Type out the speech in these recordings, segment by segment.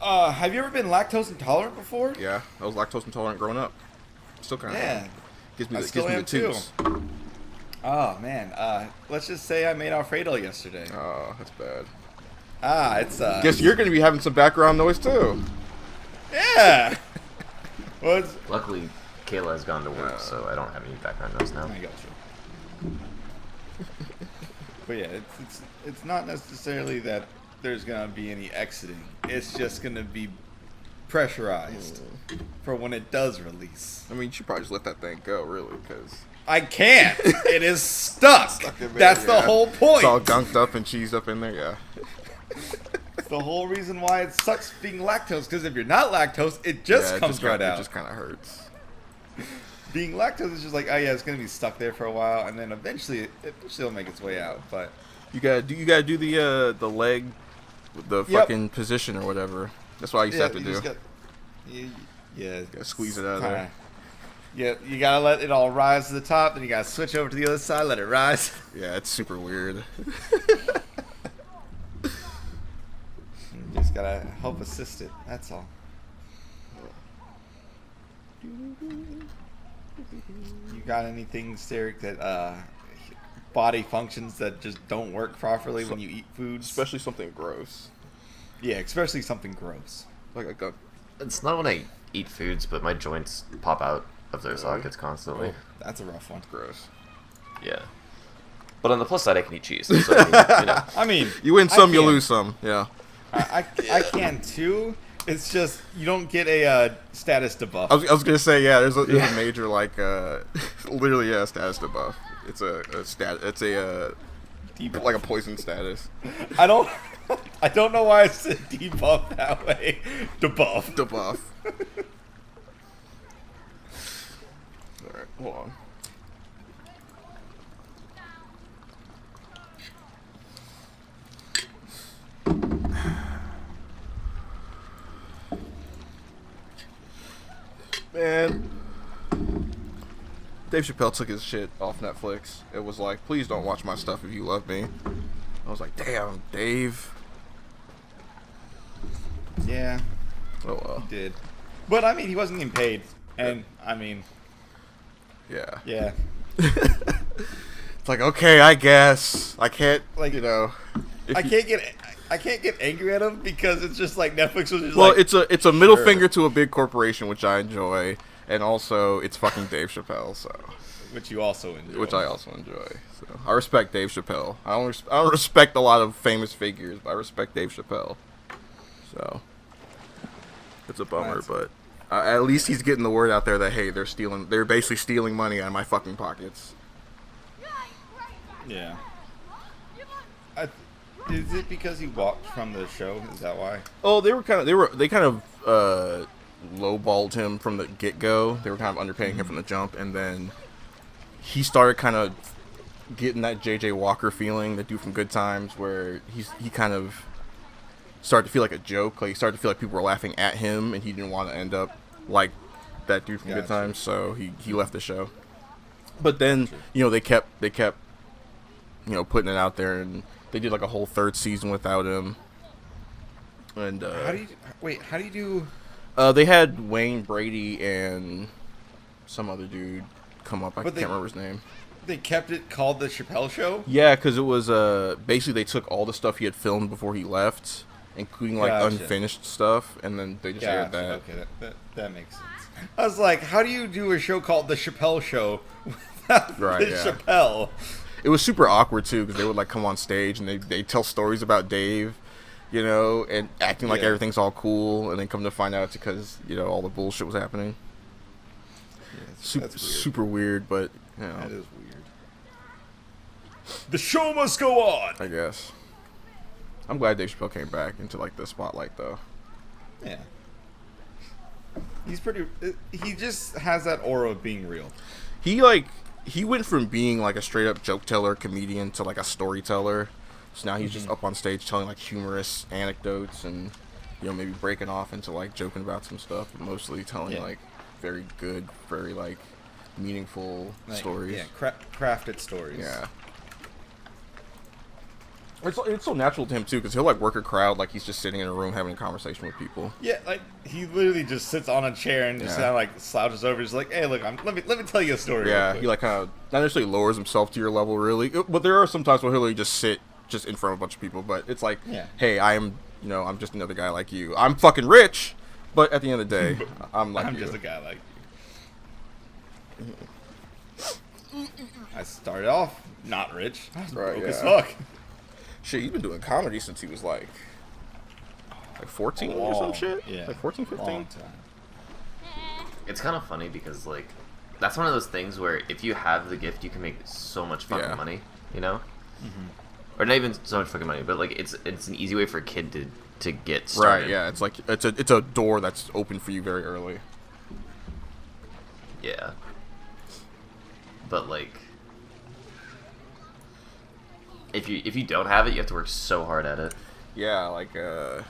Have you ever been lactose intolerant before? Yeah, I was lactose intolerant growing up. Still kind of Yeah, gives me the toots. Oh man, let's just say I made Alfredo yesterday. Oh, that's bad. It's Guess you're gonna be having some background noise too. yeah. Well, it's... Luckily, Kayla has gone to work, so I don't have any background noise now. I got you. But yeah, it's not necessarily that there's gonna be any exiting. It's just gonna be pressurized for when it does release. I mean, you should probably just let that thing go, really, because I can't. It is stuck. That's the whole point. It's all gunked up and cheesed up in there. Yeah. It's the whole reason why it sucks being lactose. Because if you're not lactose, it just comes right out. It just kind of hurts. Being lactose is just like, oh yeah, it's gonna be stuck there for a while, and then eventually it'll make its way out. But you gotta do the leg, the fucking position or whatever. That's what I used to have to do. You gotta squeeze it out of there. Yeah, you gotta let it all rise to the top, then you gotta switch over to the other side, let it rise. Yeah, it's super weird. You just gotta help assist it. That's all. You got anything, Derek, that body functions that just don't work properly when you eat foods? Especially something gross. Yeah, especially something gross. Like a It's not when I eat foods, but my joints pop out of their sockets constantly. Oh, that's a rough one. Gross. Yeah. But on the plus side, I can eat cheese. So, I mean, I mean, you win some, you lose some. Yeah. I can too. It's just you don't get a status debuff. I was gonna say there's a major like literally status debuff. It's like a poison status. I don't know why I said debuff that way. Debuff. Debuff. All right, hold on. Man, Dave Chappelle took his shit off Netflix. It was like, please don't watch my stuff if you love me. I was like, damn, Dave. Yeah. Oh well. He did. But I mean, he wasn't getting paid, and I mean, yeah. Yeah. It's like, okay, I guess I can't, like, I can't get angry at him because it's just like Netflix was just well, like, it's a middle finger to a big corporation, which I enjoy, and also it's fucking Dave Chappelle, so which you also enjoy. Which I also enjoy. So I respect Dave Chappelle. I don't respect a lot of famous figures, but I respect Dave Chappelle. So it's a bummer, but at least he's getting the word out there that hey, they're basically stealing money out of my fucking pockets. Yeah. Is it because he walked from the show? Is that why? Oh, they kind of lowballed him from the get-go. They were kind of underpaying him from the jump, and then he started kind of getting that J.J. Walker feeling, the dude from Good Times, where he kind of started to feel like a joke. Like he started to feel like people were laughing at him, and he didn't want to end up like that dude from Good Times, so he left the show. But then they kept putting it out there, and they did like a whole third season without him. And how do you do? They had Wayne Brady and some other dude come up. I can't remember his name. They kept it called the Chappelle Show. Yeah, because it was basically they took all the stuff he had filmed before he left, including like unfinished stuff, and then they just aired that. Okay, that makes sense. I was like, how do you do a show called the Chappelle Show without Chappelle? It was super awkward too because they would like come on stage and they tell stories about Dave, and acting like everything's all cool, and then come to find out it's because all the bullshit was happening. Yeah, that's weird. Super weird, but that is weird. The show must go on. I guess. I'm glad Dave Chappelle came back into like the spotlight though. Yeah. He just has that aura of being real. He went from being like a straight up joke teller comedian to like a storyteller. So now he's just up on stage telling like humorous anecdotes and maybe breaking off into like joking about some stuff, but mostly telling like very good, very like meaningful stories. Yeah, crafted stories. Yeah. It's so natural to him too, because he'll like work a crowd like he's just sitting in a room having a conversation with people. Yeah, like he literally just sits on a chair and just kind of like slouches over. Just like, hey, look, let me tell you a story. Yeah, he like kind of not necessarily lowers himself to your level really, but there are some times where he'll really just sit just in front of a bunch of people. But it's like, hey, I'm just another guy like you. I'm fucking rich, but at the end of the day, I'm just a guy like you. I started off not rich. I was broke as fuck. Shit, he's been doing comedy since he was like 14 or some shit? Yeah. Like 14, 15? Long time. It's kind of funny because, like, that's one of those things where if you have the gift, you can make so much fucking money, you know? Mm-hmm. Or not even so much fucking money, but, like, it's an easy way for a kid to get started. Right, yeah. It's like, it's a door that's open for you very early. Yeah. But, like, if you don't have it, you have to work so hard at it. Yeah, like, a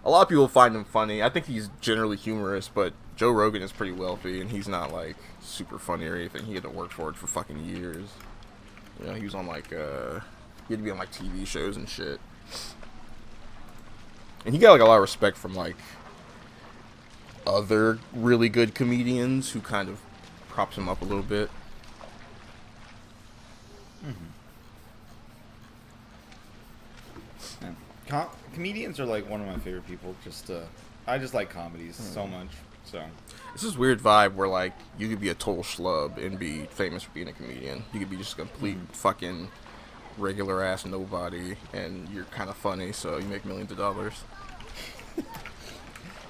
lot of people find him funny. I think he's generally humorous, but Joe Rogan is pretty wealthy, and he's not, like, super funny or anything. He had to work for it for fucking years. You know, he was on, like, he had to be on, like, TV shows and shit. And he got, like, a lot of respect from, like, other really good comedians who kind of props him up a little bit. Comedians are like one of my favorite people. I just like comedies so much. So it's this weird vibe where like you could be a total schlub and be famous for being a comedian. You could be just a complete fucking regular ass nobody, and you're kind of funny, so you make millions of dollars.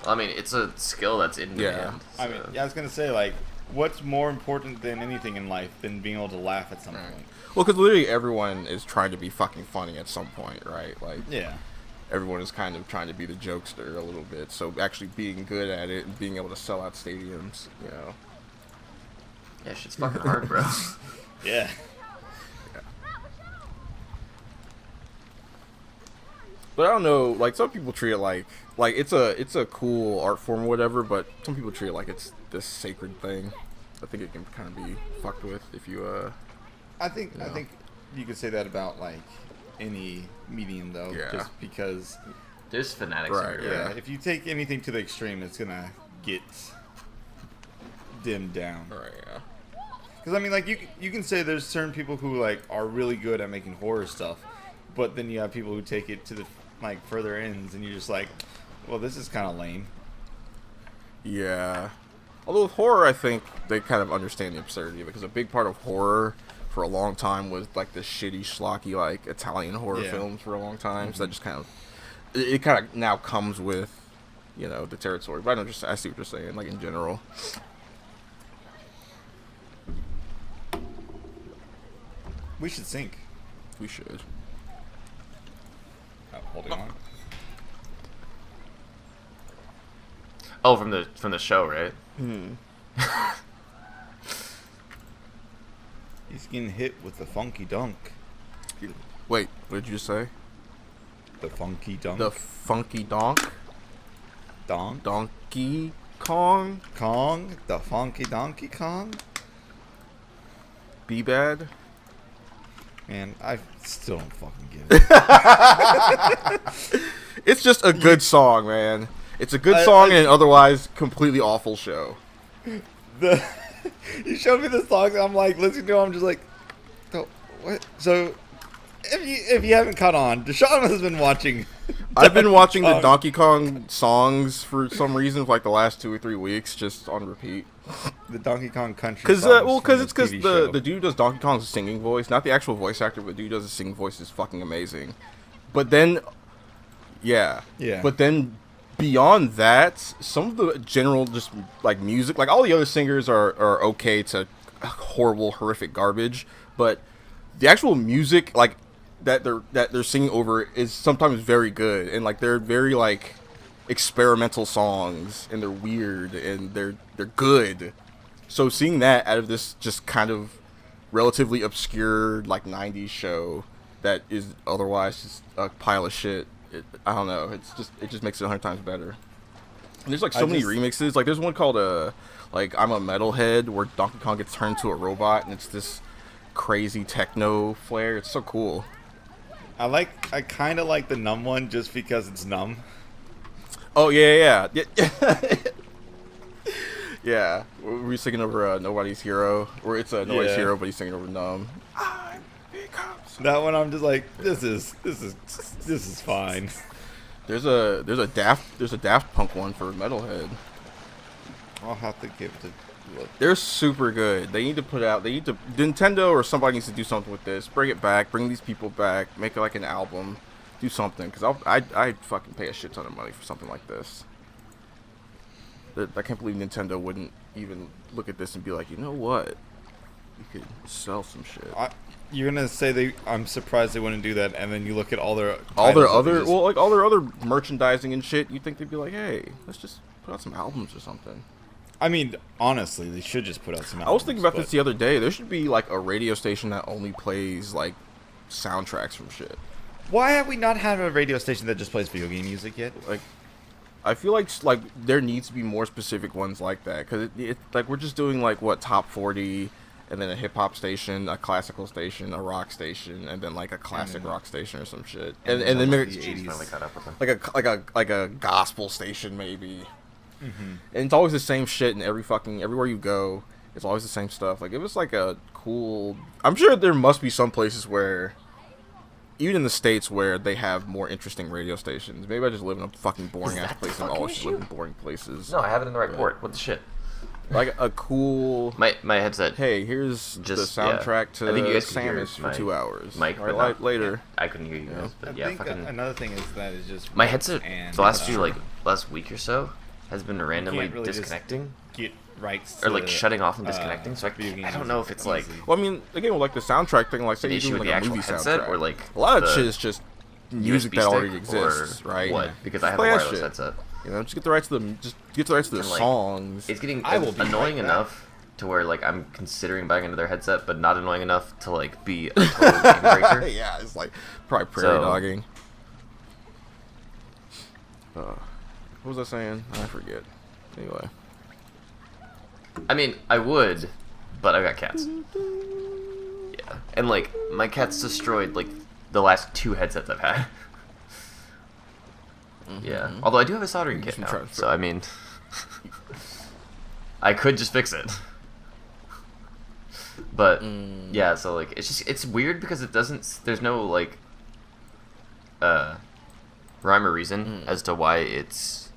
I mean, it's a skill that's in demand. I mean, I was gonna say, like, what's more important than anything in life than being able to laugh at some point? Well, because literally everyone is trying to be fucking funny at some point, right? Like, everyone is kind of trying to be the jokester a little bit. So actually being good at it and being able to sell out stadiums, you know. Yeah, shit's fucking hard, bro. Yeah. But I don't know, like, some people treat it like it's a cool art form or whatever, but some people treat it like it's this sacred thing. I think it can kind of be fucked with if you I think you could say that about like any medium though, just because there's fanatics. Right, yeah. If you take anything to the extreme, it's gonna get dimmed down. Right, yeah. Because I mean, like you can say there's certain people who like are really good at making horror stuff, but then you have people who take it to the like further ends, and you're just like, well, this is kind of lame. Yeah. Although with horror, I think they kind of understand the absurdity, because a big part of horror for a long time was like the shitty, schlocky, like Italian horror films for a long time. So that just kind of it kind of now comes with, you know, the territory. But I see what you're saying, like in general. We should sync. We should. Oh, holding on. Oh, from the show, right? He's getting hit with the funky dunk. Wait, what did you say? The funky dunk. The funky donk? Donk? Donkey Kong? Kong? The funky Donkey Kong? Be bad? Man, I still don't fucking get it. It's just a good song, man. It's a good song and an otherwise completely awful show. You showed me the songs, I'm like listening to them, I'm just like, what? So if you haven't caught on, Deshaun has been watching. I've been watching the Donkey Kong songs for some reason for like the last 2 or 3 weeks, just on repeat. The Donkey Kong country. Because the dude who does Donkey Kong's singing voice, not the actual voice actor, but the dude who does the singing voice is fucking amazing. But then, yeah. But then beyond that, some of the general just like music, like all the other singers are okay to horrible, horrific garbage, but the actual music, like that they're singing over, is sometimes very good, and like they're very like experimental songs, and they're weird, and they're good. So seeing that out of this just kind of relatively obscure like 90s show that is otherwise just a pile of shit, I don't know, it just makes it 100 times better. And there's like so many remixes. Like there's one called like I'm a Metalhead, where Donkey Kong gets turned into a robot, and it's this crazy techno flare. It's so cool. I kind of like the numb one just because it's numb. Oh yeah. Yeah, we're singing over Nobody's Hero, or it's a Nobody's Hero, but he's singing over Numb. That one, I'm just like, this is fine. There's a Daft Punk one for Metalhead. I'll have to give it a look. They're super good. Nintendo or somebody needs to do something with this. Bring it back. Bring these people back. Make it like an album. Do something, because I'd fucking pay a shit ton of money for something like this. I can't believe Nintendo wouldn't even look at this and be like, you know what? You could sell some shit. You're gonna say I'm surprised they wouldn't do that, and then you look at all their other merchandising and shit. You'd think they'd be like, hey, let's just put out some albums or something. I mean, honestly, they should just put out some albums. I was thinking about this the other day. There should be like a radio station that only plays like soundtracks from shit. Why have we not had a radio station that just plays video game music yet? Like, I feel like there needs to be more specific ones like that, because it like we're just doing like what top 40, and then a hip hop station, a classical station, a rock station, and then like a classic rock station or some shit, and then maybe like a gospel station maybe. And it's always the same shit, and everywhere you go, it's always the same stuff. Like, it was like a cool. I'm sure there must be some places where, even in the States, where they have more interesting radio stations. Maybe I just live in a fucking boring ass place and I always live in boring places. No, I have it in the right port. What the shit? Like a cool. My headset. Hey, here's the soundtrack to Samus for 2 hours. Mike, later. Yeah, I couldn't hear you guys, but I think another thing is that is just my headset. The last week or so has been randomly really disconnecting. Get rights or like shutting off and disconnecting. So I don't know if it's like. Well, I mean, again, with like the soundtrack thing, like say you're doing like a movie soundtrack, or like a lot of shit is just music that already exists, right? What? Because I have a wireless headset. You know, just get the rights to the songs. It's getting annoying enough to where like I'm considering buying another headset, but not annoying enough to like be a total game breaker. Yeah, it's like probably prairie dogging. What was I saying? I forget. Anyway. I mean, I would, but I've got cats. Yeah, and like my cat's destroyed like the last 2 headsets I've had. Yeah, although I do have a soldering kit now, so I mean, I could just fix it. But yeah, so like it's weird because it doesn't. There's no like rhyme or reason as to why it's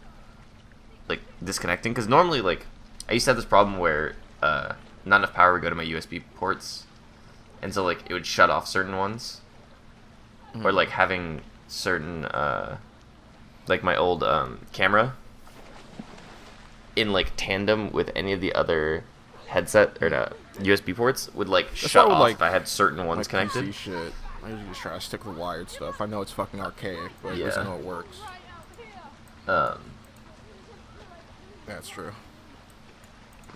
like disconnecting. Because normally, like, I used to have this problem where not enough power would go to my USB ports, and so like it would shut off certain ones, or like having certain like my old camera in like tandem with any of the other headset or USB ports would like shut off if I had certain ones connected. PC shit. I usually just try to stick with wired stuff. I know it's fucking archaic, but at least I know it works. That's true.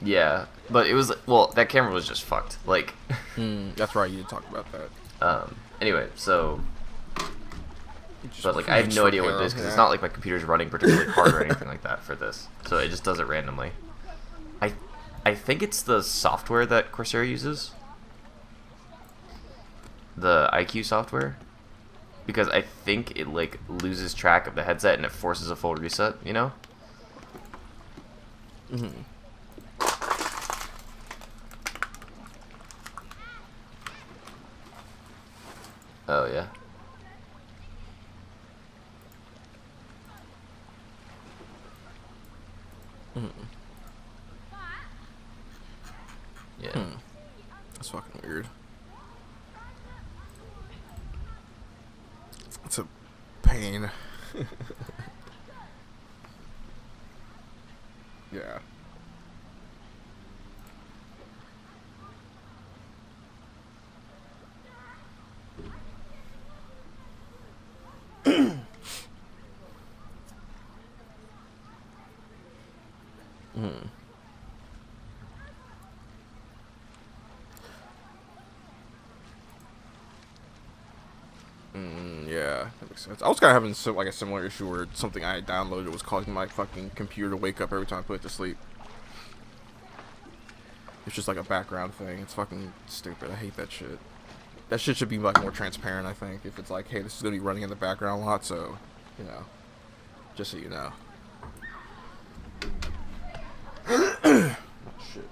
Yeah, but it was that camera was just fucked. Like, that's right. You did talk about that. Anyway, so. But like I have no idea what it is because it's not like my computer's running particularly hard or anything like that for this, so it just does it randomly. I think it's the software that Corsair uses, the IQ software, because I think it like loses track of the headset and it forces a full reset. You know. Oh yeah. Yeah. That's fucking weird. It's a pain. Yeah. Yeah, that makes sense. I was kind of having a similar issue where something I had downloaded was causing my fucking computer to wake up every time I put it to sleep. It's just like a background thing. It's fucking stupid. I hate that shit. that shit should be like more transparent. I think if it's like, hey, this is gonna be running in the background a lot, so just so you know. Shit.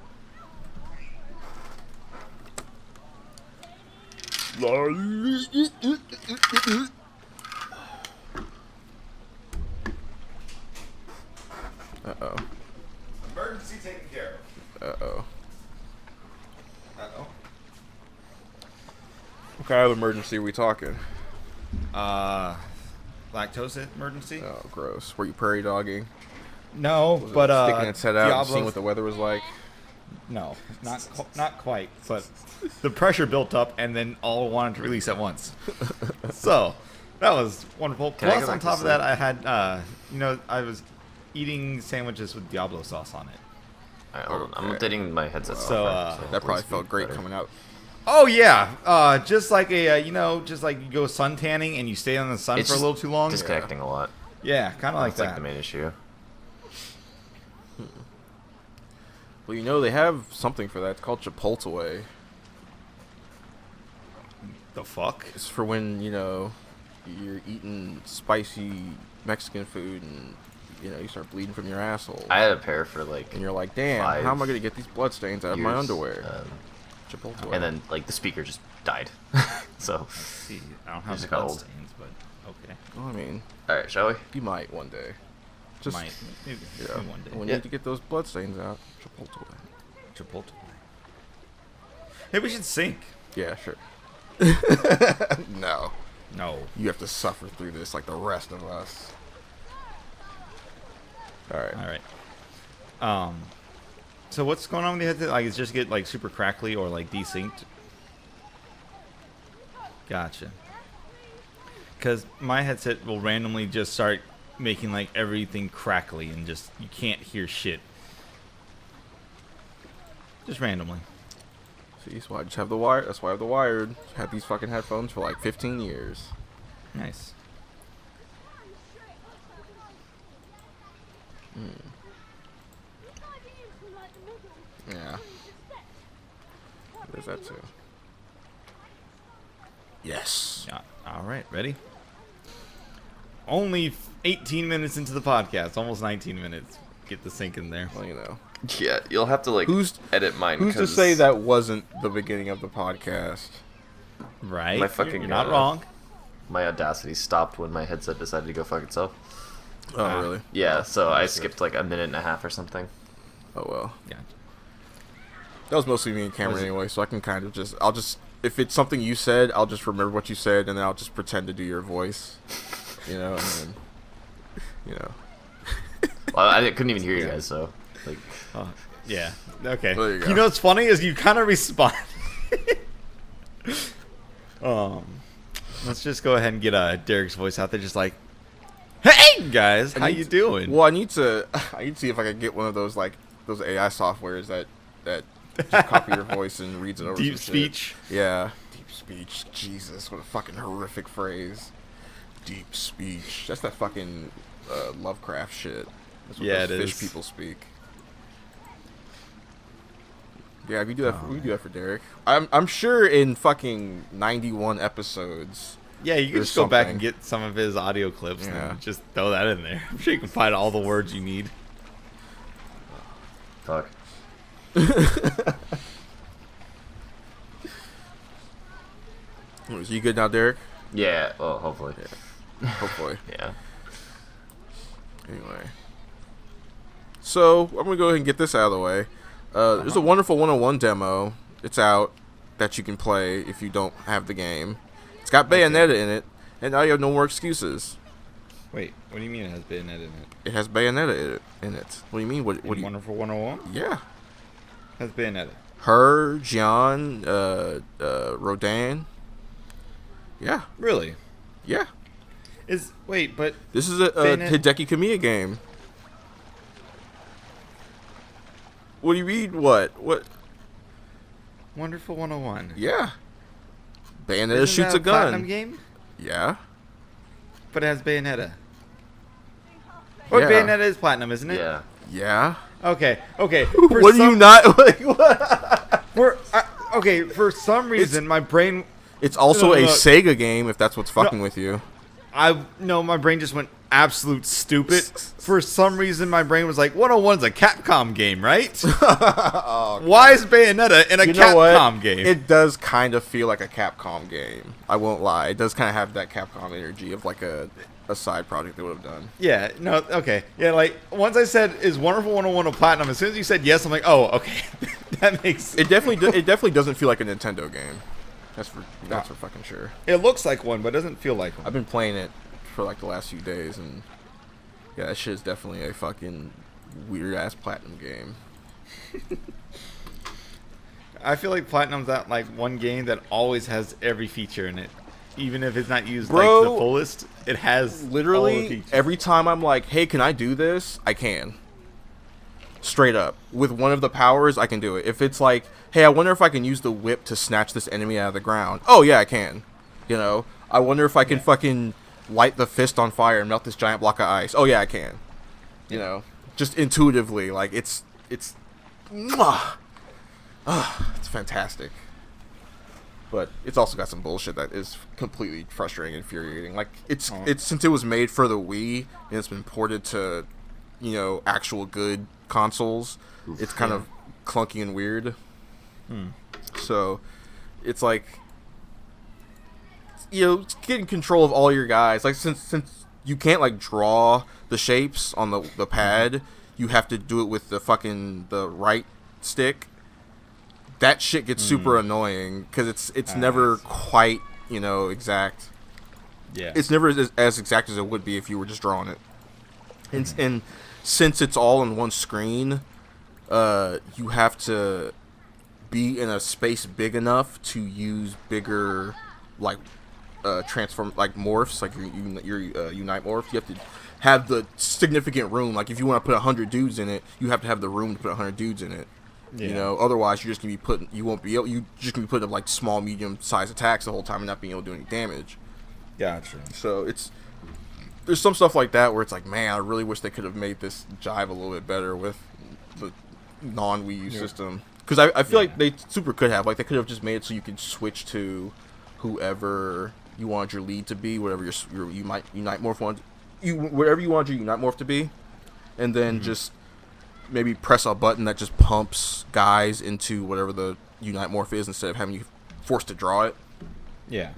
Uh-oh. Emergency taken care of. Uh-oh. Uh-oh. What kind of emergency are we talking? Lactose emergency? Oh, gross. Were you prairie dogging? No, Was but it sticking its head out and Diablo. seeing what the weather was like? No, not quite. But the pressure built up, and then all wanted to release at once. So that was wonderful. Can I go Plus, on back to top of sleep? that, I had I was eating sandwiches with Diablo sauce on it. Alright, hold on. I'm Okay. updating my headset. So, software, that That hopefully probably it's felt great better. coming out. Oh yeah, just like just like you go sun tanning and you stay on the sun It's for a just little too long. Disconnecting a lot. Yeah, kind of like That's like that. the main issue. Well, they have something for that. It's called Chipotle. The fuck? It's for when, you're eating spicy Mexican food and, you start bleeding from your asshole. I had a pair for like And you're like, damn, 5 how am I going to get these bloodstains out of my years, underwear? Chipotle. and then like the speaker just died. So, See, I don't have Just the got blood old. stains, but okay. Well, I mean, all right, shall we? you might one day. Just, Might maybe yeah, one day. when Yeah. you need to get those bloodstains out, Chipotle. Chipotle. Hey, we should sync. Yeah, sure. No. No. You have to suffer through this like the rest of us. Alright. All right. So what's going on with the headset? Like, it's just get like super crackly or like desynced? Gotcha. Because my headset will randomly just start making like everything crackly and just you can't hear shit. Just randomly. See, so I just have the wire. That's why I have the wired. Had these fucking headphones for like 15 years. Nice. Yeah. There's that too. Yes. Yeah. All right. Ready? Only 18 minutes into the podcast. Almost 19 minutes. Get the sync in there. Well, Yeah, you'll have to like edit mine. Who's to 'cause say that wasn't the beginning of the podcast? Right? My fucking You're not God. wrong. my Audacity stopped when my headset decided to go fuck itself? Oh, really? Yeah, so I skipped like a minute and a half or something. Oh, well. Yeah. That was mostly me and Cameron Was it- anyway, so I can kind of if it's something you said, I'll just remember what you said, and then I'll just pretend to do your voice. And then, Well, I couldn't even hear you guys, so like. Yeah. Okay. There you go. You know what's funny is you kind of respond. Let's just go ahead and get Derek's voice out there, just like, "Hey guys, how you doing?" Well, I need to see if I can get one of those those AI softwares that just copy your voice and reads it over. Deep some shit. speech. Yeah, deep speech. Jesus, what a fucking horrific phrase. Deep speech. That's that fucking Lovecraft shit. That's what Yeah, those it fish is. people speak. Yeah, we do that. We do that for Derek. I'm sure in fucking 91 episodes. Yeah, you can There's just go back and something. get some of his audio clips Yeah. and just throw that in there. I'm sure you can find all the words you need. Fuck. Is you good now, Derek? Yeah. Well, hopefully. Hopefully. Yeah. Anyway. So, I'm going to go ahead and get this out of the way. There's a Wonderful 101 demo. It's out that you can play if you don't have the game. It's got Bayonetta in it, and now you have no more excuses. Wait, what do you mean it has Bayonetta in it? It has Bayonetta in it. What do you mean? What do you... Wonderful 101 Yeah. has Bayonetta. Her, Gian, Rodan. Yeah. Really? Yeah. Wait, but This is a Bayonetta- Hideki Kamiya game. What do you mean? What? Wonderful 101. Yeah. Bayonetta Isn't shoots that a Platinum gun. game? Yeah. But it has Bayonetta. Or Yeah. Bayonetta is Platinum, isn't it? Yeah. Yeah. Okay. For What do you some- not like? What? Okay, for some reason my brain It's also a No. Sega game, if that's what's fucking with you. My brain just went absolute stupid. For some reason, my brain was like, 101's a Capcom game, right? Why is Bayonetta in a Capcom game? It does kind of feel like a Capcom game. I won't lie. It does kind of have that Capcom energy of like a side project they would have done. Yeah, no, okay. Yeah, like, once I said, is Wonderful 101 a Platinum, as soon as you said yes, I'm like, oh, okay. That makes... It definitely doesn't feel like a Nintendo game. That's for fucking sure. It looks like one, but it doesn't feel like one. I've been playing it for like the last few days, and yeah, that shit is definitely a fucking weird ass Platinum game. I feel like Platinum's that like one game that always has every feature in it. Even if it's not used Bro, like the fullest, it has all the literally features. every time I'm like, hey, can I do this? I can. Straight up. With one of the powers, I can do it. If it's like, hey, I wonder if I can use the whip to snatch this enemy out of the ground. Oh, yeah, I can. You know? I wonder if I can fucking light the fist on fire and melt this giant block of ice. Oh, yeah, I can. You know? Just intuitively. Like, it's fantastic. But it's also got some bullshit that is completely frustrating and infuriating. Like, it's since it was made for the Wii and it's been ported to, you know, actual good consoles, it's kind of clunky and weird. So it's like, you know, getting control of all your guys. Like, since you can't like draw the shapes on the pad, you have to do it with the right stick. That shit gets super annoying because it's never quite, you know, exact. Yeah, it's never as exact as it would be if you were just drawing it. And since it's all in one screen, you have to be in a space big enough to use bigger, like, transform, like morphs, like your unite morph. You have to have the significant room. Like, if you want to put 100 dudes in it, you have to have the room to put 100 dudes in it. Yeah. You know, otherwise you're just gonna be putting. You're just gonna be putting up like small, medium-sized attacks the whole time and not being able to do any damage. Gotcha. So there's some stuff like that where it's like, man, I really wish they could have made this jive a little bit better with the non-Wii U system. Because I feel like they super could have. Like, they could have just made it so you could switch to whoever you wanted your lead to be, whatever your Unite Morph whatever you wanted your Unite Morph to be, and then just maybe press a button that just pumps guys into whatever the Unite Morph is instead of having you forced to draw it. Yeah.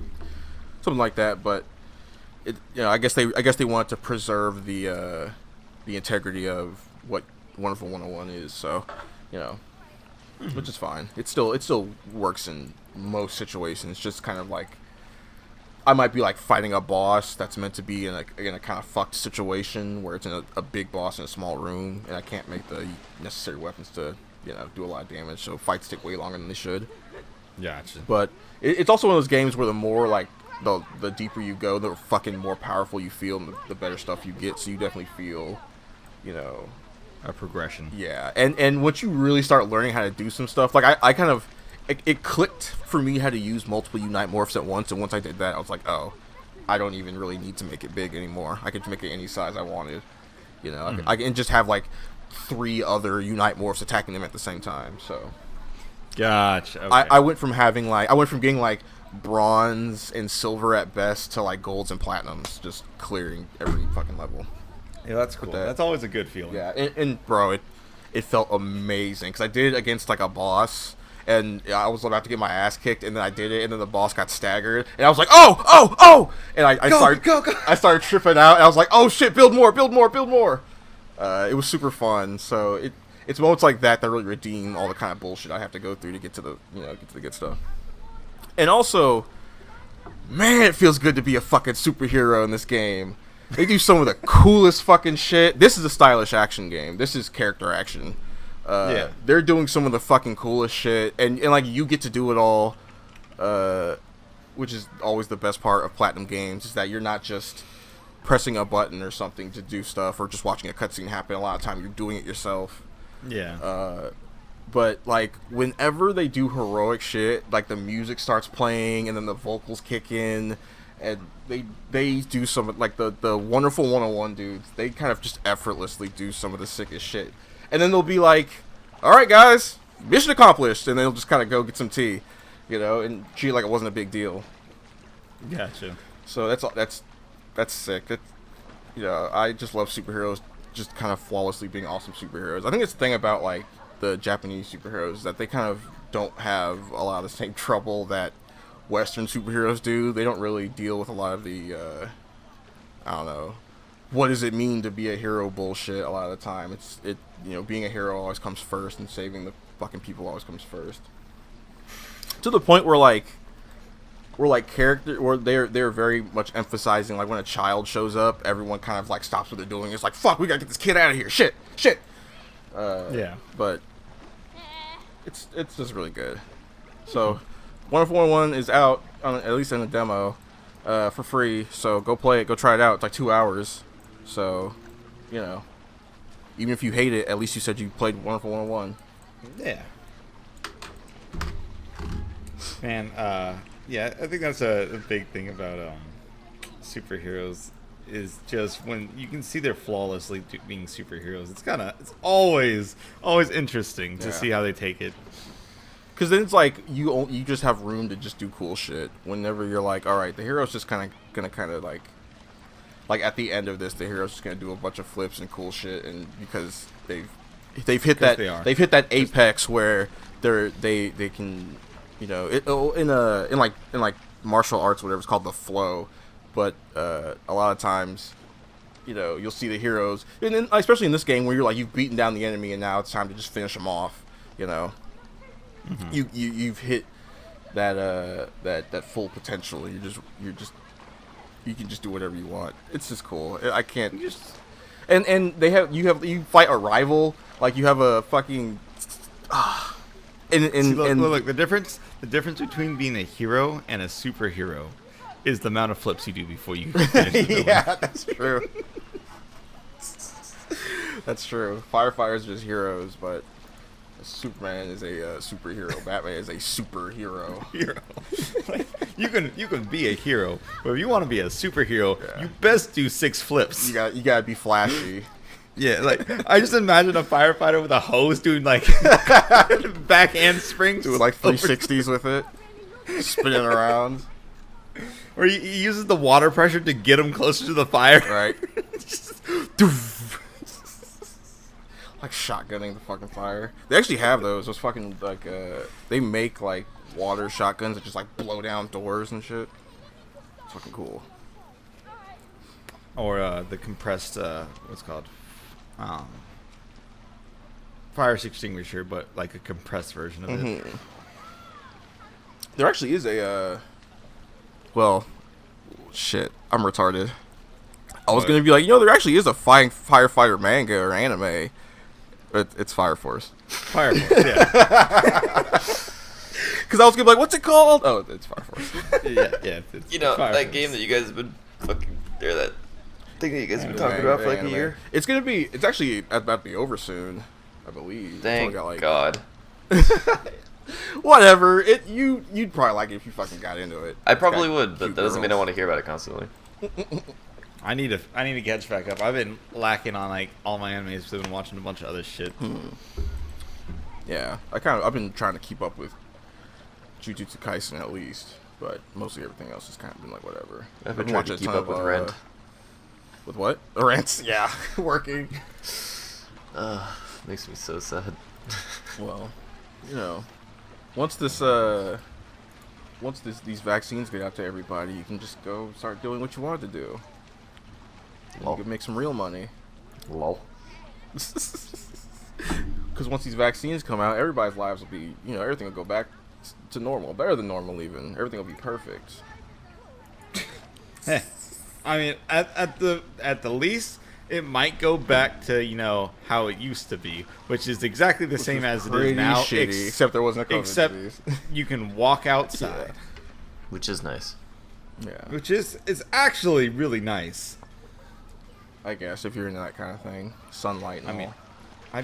Something like that, but it, you know, I guess they wanted to preserve the integrity of what Wonderful 101 is, so, you know, which is fine. It still works in most situations. Just kind of like, I might be like fighting a boss that's meant to be in a kind of fucked situation where it's in a big boss in a small room, and I can't make the necessary weapons to, you know, do a lot of damage, so fights take way longer than they should. Gotcha. But it's also one of those games where the more like the deeper you go, the fucking more powerful you feel, and the better stuff you get. So you definitely feel, you know, a progression. Yeah, and once you really start learning how to do some stuff, like I kind of. It clicked for me how to use multiple Unite Morphs at once, and once I did that, I was like, oh, I don't even really need to make it big anymore. I could make it any size I wanted. You know, I can just have, like, 3 other Unite Morphs attacking them at the same time, so. Gotcha. Okay. I went from getting, like, bronze and silver at best to, like, golds and platinums, just clearing every fucking level. Yeah, that's cool. That's always a good feeling. Yeah, and bro, it felt amazing, because I did it against, like, a boss. And I was about to get my ass kicked, and then I did it, and then the boss got staggered, and I was like, oh! And I started tripping out, and I was like, oh shit, build more! It was super fun. So it's moments like that really redeem all the kind of bullshit I have to go through to get to the good stuff. And also, man, it feels good to be a fucking superhero in this game. They do some of the coolest fucking shit. This is a stylish action game. This is character action. They're doing some of the fucking coolest shit, and like, you get to do it all, which is always the best part of Platinum games, is that you're not just pressing a button or something to do stuff, or just watching a cutscene happen. A lot of time you're doing it yourself. Yeah. But like, whenever they do heroic shit, like the music starts playing and then the vocals kick in, and they do some, like the Wonderful 101 dudes, they kind of just effortlessly do some of the sickest shit. And then they'll be like, all right, guys, mission accomplished. And they'll just kind of go get some tea. you know, and treat it like it wasn't a big deal. Gotcha. So that's sick. That, you know, I just love superheroes just kind of flawlessly being awesome superheroes. I think it's the thing about like the Japanese superheroes is that they kind of don't have a lot of the same trouble that Western superheroes do. They don't really deal with a lot of the I don't know, what does it mean to be a hero bullshit a lot of the time. You know, being a hero always comes first and saving the fucking people always comes first. To the point where like character, or they're very much emphasizing like when a child shows up, everyone kind of like stops what they're doing. It's like, fuck, we gotta get this kid out of here. Shit. Yeah. But it's just really good. So, Wonderful 101 is out at least in the demo for free. So go play it. Go try it out. It's like 2 hours. So, you know, even if you hate it, at least you said you played Wonderful 101. Yeah. Man, yeah, I think that's a big thing about superheroes is just when you can see they're flawlessly being superheroes. It's always interesting to see how they take it. Because then it's like you just have room to just do cool shit. Whenever you're like, all right, the hero's just kind of like at the end of this, the hero's just gonna do a bunch of flips and cool shit, and because they've hit that apex where they can, you know, in like martial arts, whatever, it's called the flow. But a lot of times, you know, you'll see the heroes, and then, especially in this game where you're like, you've beaten down the enemy and now it's time to just finish them off. You know, you've hit that full potential. You can just do whatever you want. It's just cool. I can't and you fight a rival, like you have a fucking look, the difference between being a hero and a superhero is the amount of flips you do before you finish the villain. Yeah, that's true. That's true. Firefighters are just heroes, but Superman is a superhero. Batman is a superhero. Like, you can be a hero, but if you want to be a superhero, you best do 6 flips. You gotta be flashy. Yeah, like I just imagine a firefighter with a hose doing like backhand springs, doing like 360s with it, spinning around. Or he uses the water pressure to get him closer to the fire. Right. Like shotgunning the fucking fire. They actually have those fucking like they make like water shotguns that just like blow down doors and shit. It's fucking cool. Or the compressed what's it called? Fire extinguisher, but like a compressed version of it. There actually is a well, shit, I'm retarded. I was gonna be like, you know, there actually is a firefighter manga or anime. But it's Fire Force. Fire Force, yeah. Because I was gonna be like, what's it called? Oh, it's Fire Force. yeah. You know, Fire that Force. game that you guys have been fucking, or that thing that you guys have been talking about for like a year. It's actually about to be over soon, I believe. Thank got, like, God. Whatever. You'd probably like it if you fucking got into it. I probably would, but that doesn't mean I want to hear about it constantly. I need to catch back up. I've been lacking on like all my animes because I've been watching a bunch of other shit. Yeah, I've been trying to keep up with Jujutsu Kaisen at least, but mostly everything else has kind of been like whatever. I've been trying to keep up with Rent. With what? Rent? Yeah, working. Makes me so sad. Well, you know, once these vaccines get out to everybody, you can just go start doing what you wanted to do. You can make some real money. Lol. Because once these vaccines come out, everybody's lives will be, you know, everything will go back to normal, better than normal even. Everything will be perfect. I mean, at the least, it might go back to, you know, how it used to be, which is exactly the same as it is now. Shitty, except there wasn't a COVID disease. You can walk outside, Which is nice. Yeah, which is actually really nice. I guess if you're into that kind of thing, sunlight. And I mean, I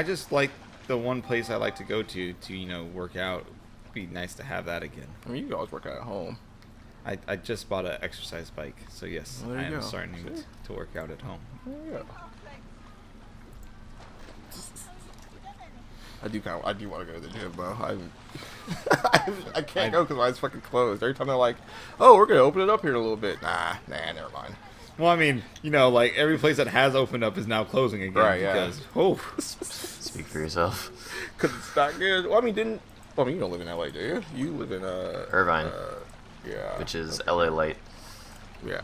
just like the one place I like to go to you know, work out. It'd be nice to have that again. I mean, you can always work out at home. I just bought an exercise bike, so yes, Well, I there you am go. starting to work out at home. There you go. I do want to go to the gym, though. I can't go because mine's fucking closed. Every time they're like, "Oh, we're gonna open it up here in a little bit." Nah, never mind. Well, I mean, like every place that has opened up is now closing again. Right, yeah. Because, oh. Speak for yourself. Because it's not good. Well, I mean, you don't live in LA, do you? You live in Irvine. Yeah. Which is LA light. Yeah.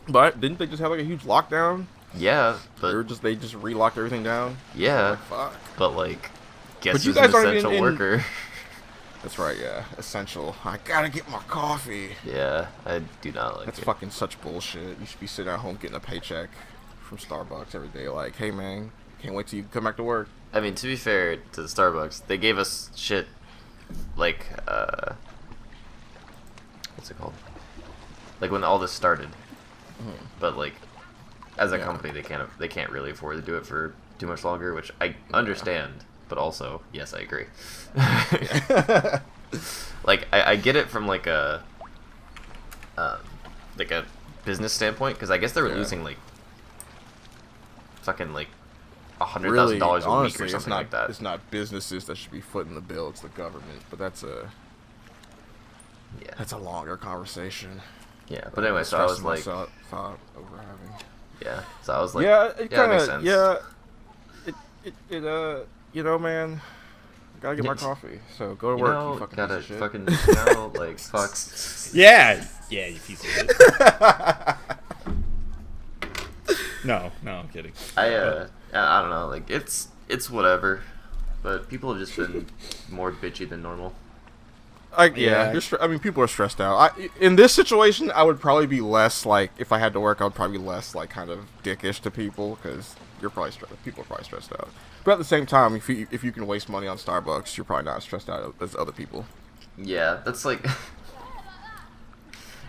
But didn't they just have like a huge lockdown? Yeah, but They just re-locked everything down. yeah, Like, fuck. but like, guess But you who's an guys aren't essential in- worker? That's right. Yeah. Essential. I gotta get my coffee. Yeah, I do not like That's it. fucking such bullshit. You should be sitting at home getting a paycheck from Starbucks every day. Like, hey man, can't wait till you come back to work. I mean, to be fair to the Starbucks, they gave us shit like what's it called? Like when all this started. But like, as a Yeah. company, they can't really afford to do it for too much longer, which I understand. But also, yes, I agree. Like, I get it from like a business standpoint, because I guess they were Yeah. losing like fucking like $100,000 Really, a week honestly, or it's something not like that. it's not businesses that should be footing the bill. It's the government. But that's a Yeah, longer conversation. yeah. But anyway, so I was like, Thought over having. yeah. So I was like, Yeah, it that kind makes of. sense. Yeah, you know, man. Gotta get my coffee. So go to You work. know, You fucking gotta piece of shit. fucking, like, fuck. Yeah, you piece of shit. No, I'm kidding. I don't know, like, it's whatever, but people have just been more bitchy than normal. Yeah. I mean, people are stressed out. In this situation, I would probably be less like, if I had to work, I would probably be less like kind of dickish to people because people are probably stressed out. But at the same time, if you can waste money on Starbucks, you're probably not as stressed out as other people. Yeah, that's like,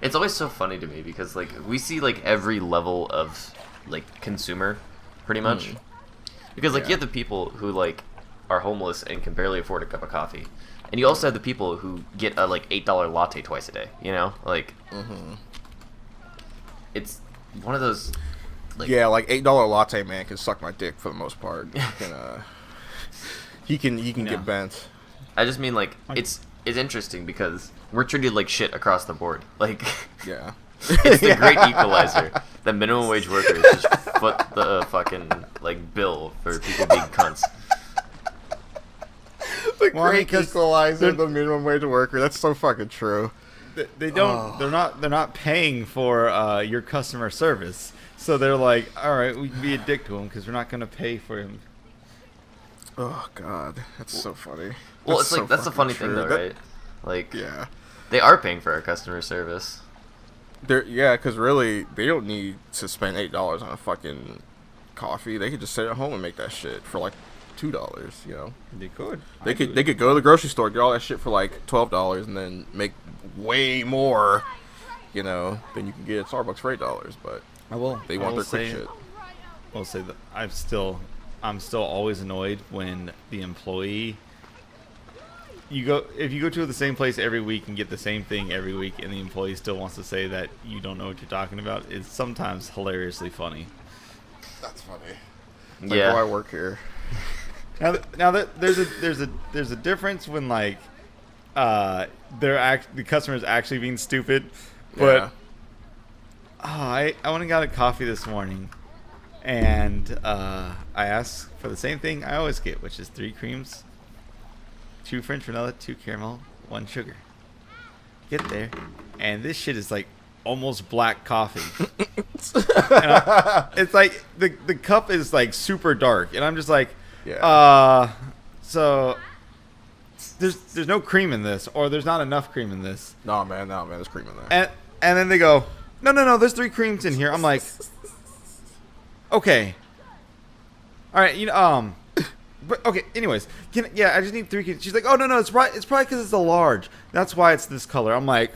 it's always so funny to me because like we see like every level of like consumer, pretty much, because like Yeah. you have the people who like are homeless and can barely afford a cup of coffee, and you also have the people who get a like $8 latte twice a day. You know, like it's one of those. Like, Yeah, like $8 latte man can suck my dick for the most part. He can No. get bent. I just mean like it's interesting because we're treated like shit across the board. Like Yeah. it's the great equalizer. The minimum wage workers just foot the fucking like bill for people being cunts. The Well, I mean, great 'cause equalizer, they're- the minimum wage worker. That's so fucking true. They don't. They're not paying for your customer service. So they're like, all right, we can be a dick to him because we're not going to pay for him. Oh god, that's so funny. Well, it's like that's the fucking funny thing true. though, That- right? Like Yeah. they are paying for our customer service. Because really, they don't need to spend $8 on a fucking coffee. They could just sit at home and make that shit for like $2. You know, They could. they could go to the grocery store, get all that shit for like $12, and then make way more. You know, than you can get at Starbucks for $8. But I will. they I want will their quick say- shit. I'll say that I'm still always annoyed when the employee. If you go to the same place every week and get the same thing every week, and the employee still wants to say that you don't know what you're talking about, it's sometimes hilariously funny. That's funny. Yeah. Why I work here. Now that there's a difference when like the customer's actually being stupid, but Yeah. I went and got a coffee this morning, and I asked for the same thing I always get, which is 3 creams, 2 French vanilla, 2 caramel, 1 sugar. Get there, and this shit is like almost black coffee. It's like the cup is like super dark, and I'm just like, Yeah. so there's no cream in this, or there's not enough cream in this, No man, there's cream in there. and then they go, no, there's 3 creams in here. I'm like, okay, all right, but okay. Anyways, I just need 3 creams. She's like, oh no, it's probably because it's a large. That's why it's this color. I'm like,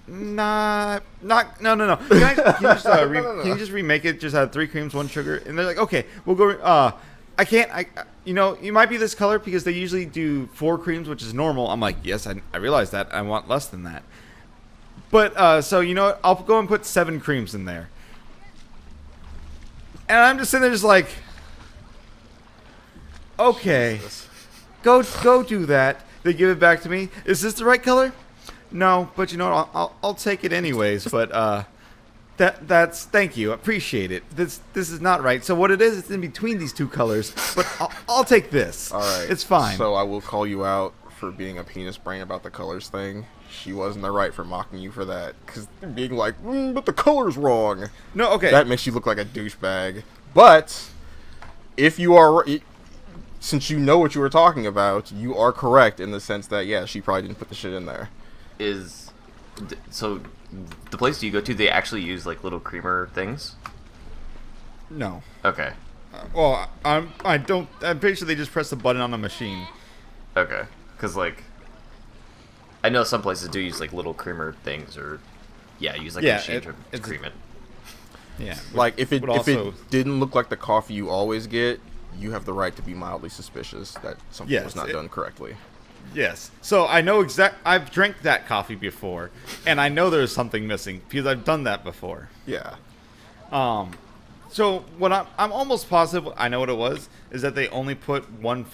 no. Can you just remake it? Just have 3 creams, 1 sugar, and they're like, okay, we'll go. I can't. You might be this color because they usually do 4 creams, which is normal. I'm like, yes, I realize that. I want less than that. But so you know what? I'll go and put 7 creams in there. And I'm just sitting there, just like, Okay. Jesus. Go do that. They give it back to me. Is this the right color? No, but you know what? I'll take it anyways. But that's thank you. Appreciate it. This is not right. So what it is, it's in between these two colors. But I'll take this. All right. It's fine. So I will call you out for being a penis brain about the colors thing. She wasn't the right for mocking you for that. Because being like, but the color's wrong. No, okay. That makes you look like a douchebag. But if you are, since you know what you were talking about, you are correct in the sense that, yeah, she probably didn't put the shit in there. So the place you go to, they actually use like little creamer things? No. Okay. Well, I'm pretty sure they just press the button on the machine. Okay. Because like, I know some places do use like little creamer things, or use like a machine to cream it. Yeah. Like if it also, didn't look like the coffee you always get, you have the right to be mildly suspicious that something was not done correctly. Yes. So I know I've drank that coffee before, and I know there's something missing because I've done that before. Yeah. So what I'm almost positive I know what it was is that they only put one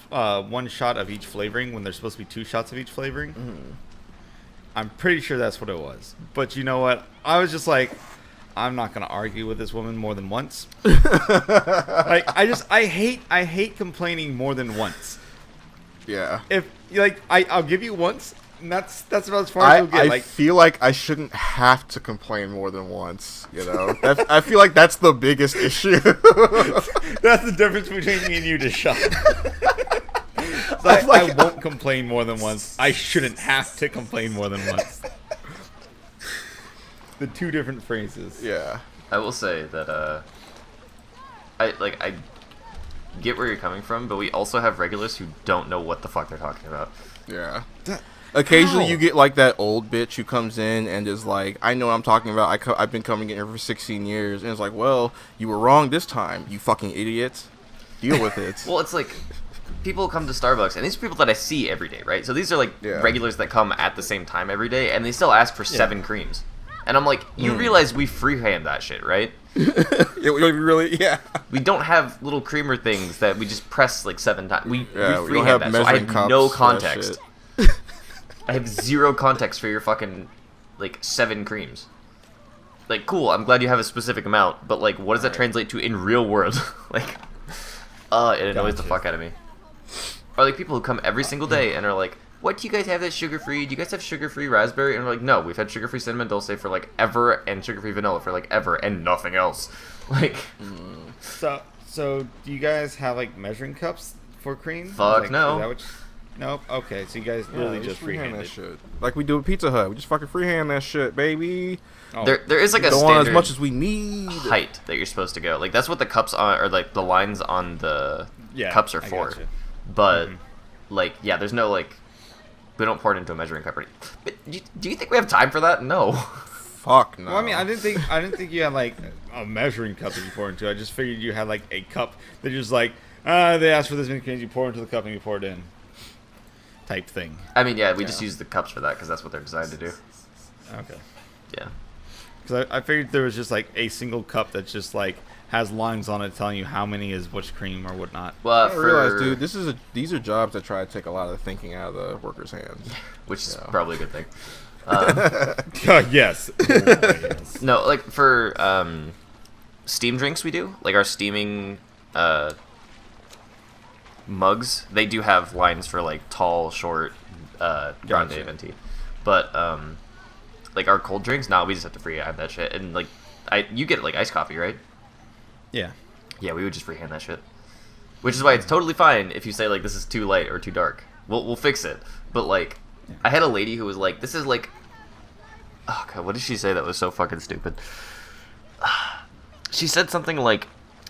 shot of each flavoring when there's supposed to be 2 shots of each flavoring. Mm-hmm. I'm pretty sure that's what it was. But you know what? I was just like, I'm not gonna argue with this woman more than once. Like I hate complaining more than once. Yeah. If like I'll give you once. And that's about as far as you'll get. I feel like I shouldn't have to complain more than once, you know? I feel like that's the biggest issue. That's the difference between me and you, Deshaun. I won't complain more than once. I shouldn't have to complain more than once. The 2 different phrases. Yeah. I will say that I get where you're coming from, but we also have regulars who don't know what the fuck they're talking about. Yeah. Occasionally How? you get like that old bitch who comes in and is like, I know what I'm talking about. I've been coming in here for 16 years. And it's like, well, you were wrong this time, you fucking idiot. Deal with it. Well, it's like people come to Starbucks, and these are people that I see every day, right? So these are like regulars that come at the same time every day, and they still ask for 7 creams. And I'm like, you realize we freehand that shit, right? Yeah. We don't have little creamer things that we just press like 7 times. We don't freehand have that, so I measuring have no cups for that context. shit. I have 0 context for your fucking, like, 7 creams. Like, cool, I'm glad you have a specific amount, but, like, what does that translate to in real world? Like, it annoys the fuck out of me. Or, like, people who come every single day and are like, what do you guys have that's sugar-free? Do you guys have sugar-free raspberry? And we're like, no, we've had sugar-free cinnamon dulce for, like, ever, and sugar-free vanilla for, like, ever, and nothing else. Like... So do you guys have, like, measuring cups for cream? Fuck like, no. Is that what nope. Okay, so you guys literally just freehand that it. shit. Like we do at Pizza Hut. We just fucking freehand that shit, baby. Oh. There is like a don't want standard as much as we need. height that you're supposed to go. Like that's what the cups on, or like the lines on the cups are for. Gotcha. But like, yeah, there's no like, we don't pour it into a measuring cup. But do you think we have time for that? No. Fuck no. Well, I mean, I didn't think you had like a measuring cup that you pour into. I just figured you had like a cup that you're just like, they asked for this many creams, you pour into the cup and you pour it in. Type thing. I mean, yeah, we just use the cups for that because that's what they're designed to do. Okay. Yeah. Because I figured there was just like a single cup that's just like has lines on it telling you how many is which cream or whatnot. Well, I realize, dude, these are jobs that try to take a lot of the thinking out of the workers' hands, which is probably a good thing. Yes. Yes. No, like for steam drinks, we do like our steaming mugs. They do have lines for like tall, short, grande, venti. But like our cold drinks, we just have to freehand that shit. And like, you get like iced coffee, right? Yeah. Yeah, we would just freehand that shit. Which is why it's totally fine if you say like this is too light or too dark. We'll fix it. But like, I had a lady who was like, this is like, oh god, what did she say that was so fucking stupid? She said something like,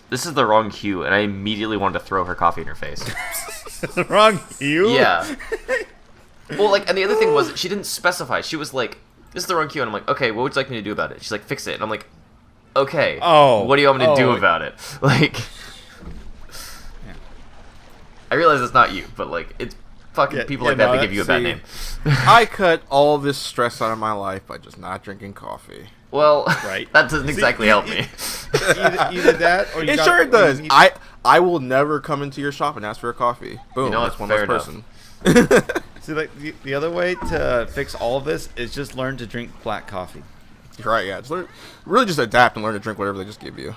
this is the wrong hue, and I immediately wanted to throw her coffee in her face. The wrong hue? Yeah. Well, like, and the other thing was, she didn't specify. She was like, this is the wrong hue, and I'm like, okay, what would you like me to do about it? She's like, fix it. And I'm like, okay. Oh. What do you want me to do about it? Like, I realize it's not you, but like, it's fucking people like that that give you a bad name. I cut all this stress out of my life by just not drinking coffee. Well, right. That doesn't exactly help me. Either that, or you It sure does. I I will never come into your shop and ask for a coffee. Boom, You know that's what? one Fair less person. See, like the other way to fix all of this is just learn to drink black coffee. Right, yeah. Really just adapt and learn to drink whatever they just give you.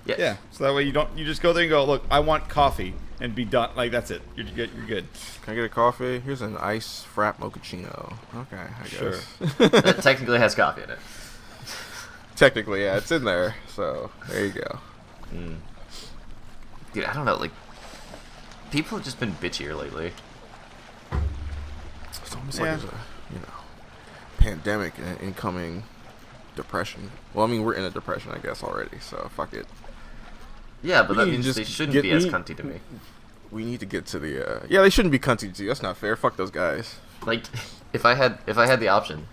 Yeah. So that way you just go there and go, look, I want coffee, and be done. Like that's it. You're good. You're good. Can I get a coffee? Here's an ice frap mochaccino. Okay, I guess. Sure. It technically has coffee in it. Technically, yeah, it's in there. So there you go. Dude, I don't know. Like, people have just been bitchier lately. It's almost like there's a pandemic and an incoming depression. Well, I mean, we're in a depression, I guess, already. So fuck it. Yeah, but that We means just they shouldn't be as cunty to me. We need to get to the. Yeah, they shouldn't be cunty to you. That's not fair. Fuck those guys. Like, if I had the option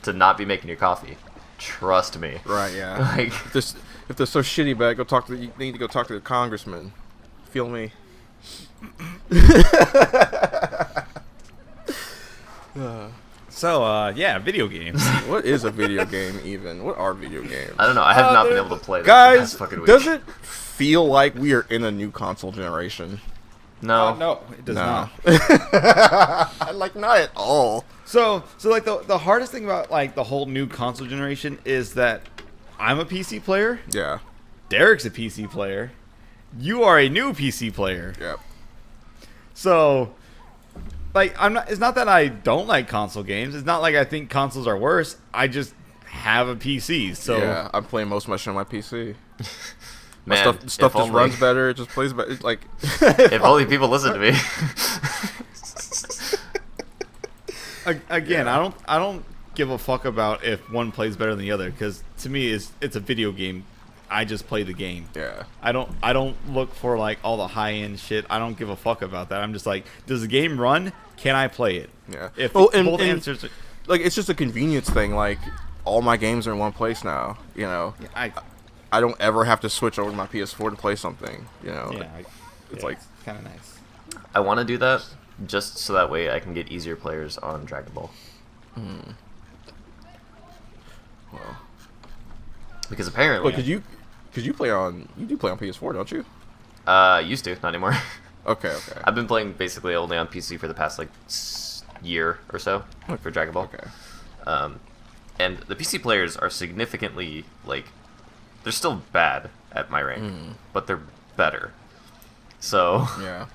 to not be making your coffee, trust me. Right. Yeah. Like, if they're so shitty bad, they need to go talk to the congressman. Feel me? So yeah, video games. What is a video game even? What are video games? I don't know. I have not been able to play them Guys, the past fucking week. does it feel like we are in a new console generation? No. No, it does not. Like, not at all. So like the hardest thing about like the whole new console generation is that I'm a PC player. Yeah. Derek's a PC player. You are a new PC player. Yep. So, like, it's not that I don't like console games. It's not like I think consoles are worse. I just have a PC. So yeah, I'm playing most of my shit on my PC. Man, Stuff if just only- runs better. It just plays better. It's like, If only people listen to me. again, I don't give a fuck about if one plays better than the other, because to me it's a video game. I just play the game. yeah. I don't look for like all the high end shit. I don't give a fuck about that. I'm just like, does the game run? Can I play it? Yeah. If Well, both answers are, Like, it's just a convenience thing. Like, all my games are in one place now. You know, I don't ever have to switch over to my PS4 to play something. You know, it's like kind of nice. I want to do that just so that way I can get easier players on Dragon Ball. well, Because apparently, because you do play on PS4, don't you? used to, not anymore. Okay. I've been playing basically only on PC for the past like year or so for Dragon Ball. Okay. And the PC players are significantly like, they're still bad at my rank, but they're better. So Yeah.